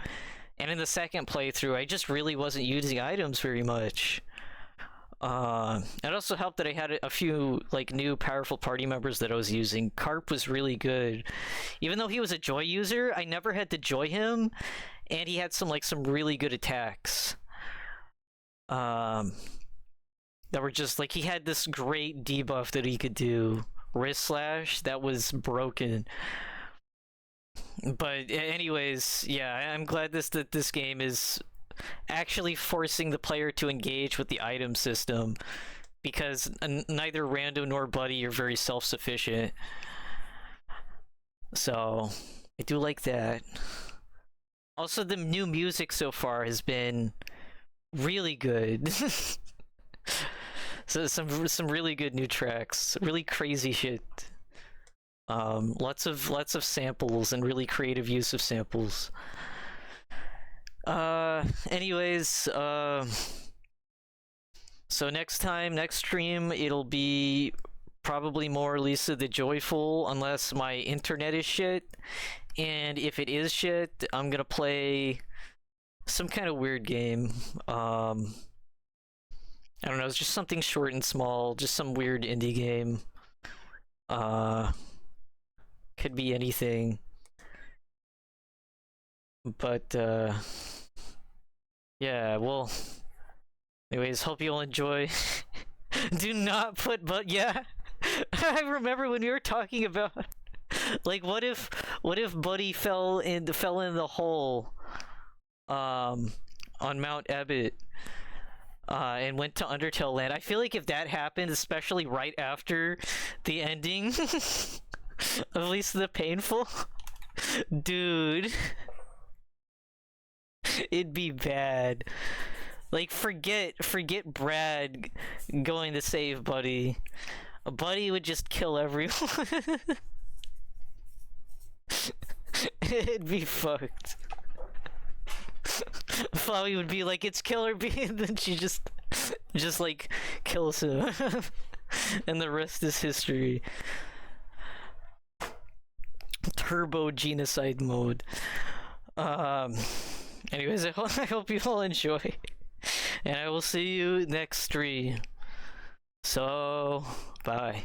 and in the second playthrough I just really wasn't using items very much. It also helped that I had a few like new powerful party members that I was using. Carp was really good. Even though he was a joy user, I never had to joy him, and he had some really good attacks. That were just like, he had this great debuff that he could do, wrist slash, that was broken. But anyways, yeah, I'm glad that this game is actually forcing the player to engage with the item system, because neither Rando nor Buddy are very self-sufficient. So I do like that. Also, the new music so far has been really good. So some really good new tracks, really crazy shit. Lots of samples and really creative use of samples. Anyways, so next stream, it'll be probably more Lisa the Joyful, unless my internet is shit. And if it is shit, I'm gonna play some kind of weird game. I don't know, it's just something short and small, just some weird indie game. Could be anything. But, yeah, well, anyways, hope you'll enjoy. Do not put, but yeah, I remember when we were talking about, like, what if Buddy fell in the hole, on Mount Ebbet, and went to Undertale Land. I feel like if that happened, especially right after the ending of Lisa the Painful, dude, it'd be bad. Like, forget Brad going to save Buddy. Buddy would just kill everyone. It'd be fucked. Flowey would be like, it's Killer Bee, and then she just like kills him. And the rest is history. Turbo genocide mode. Anyways, I hope you all enjoy, and I will see you next stream. So, bye.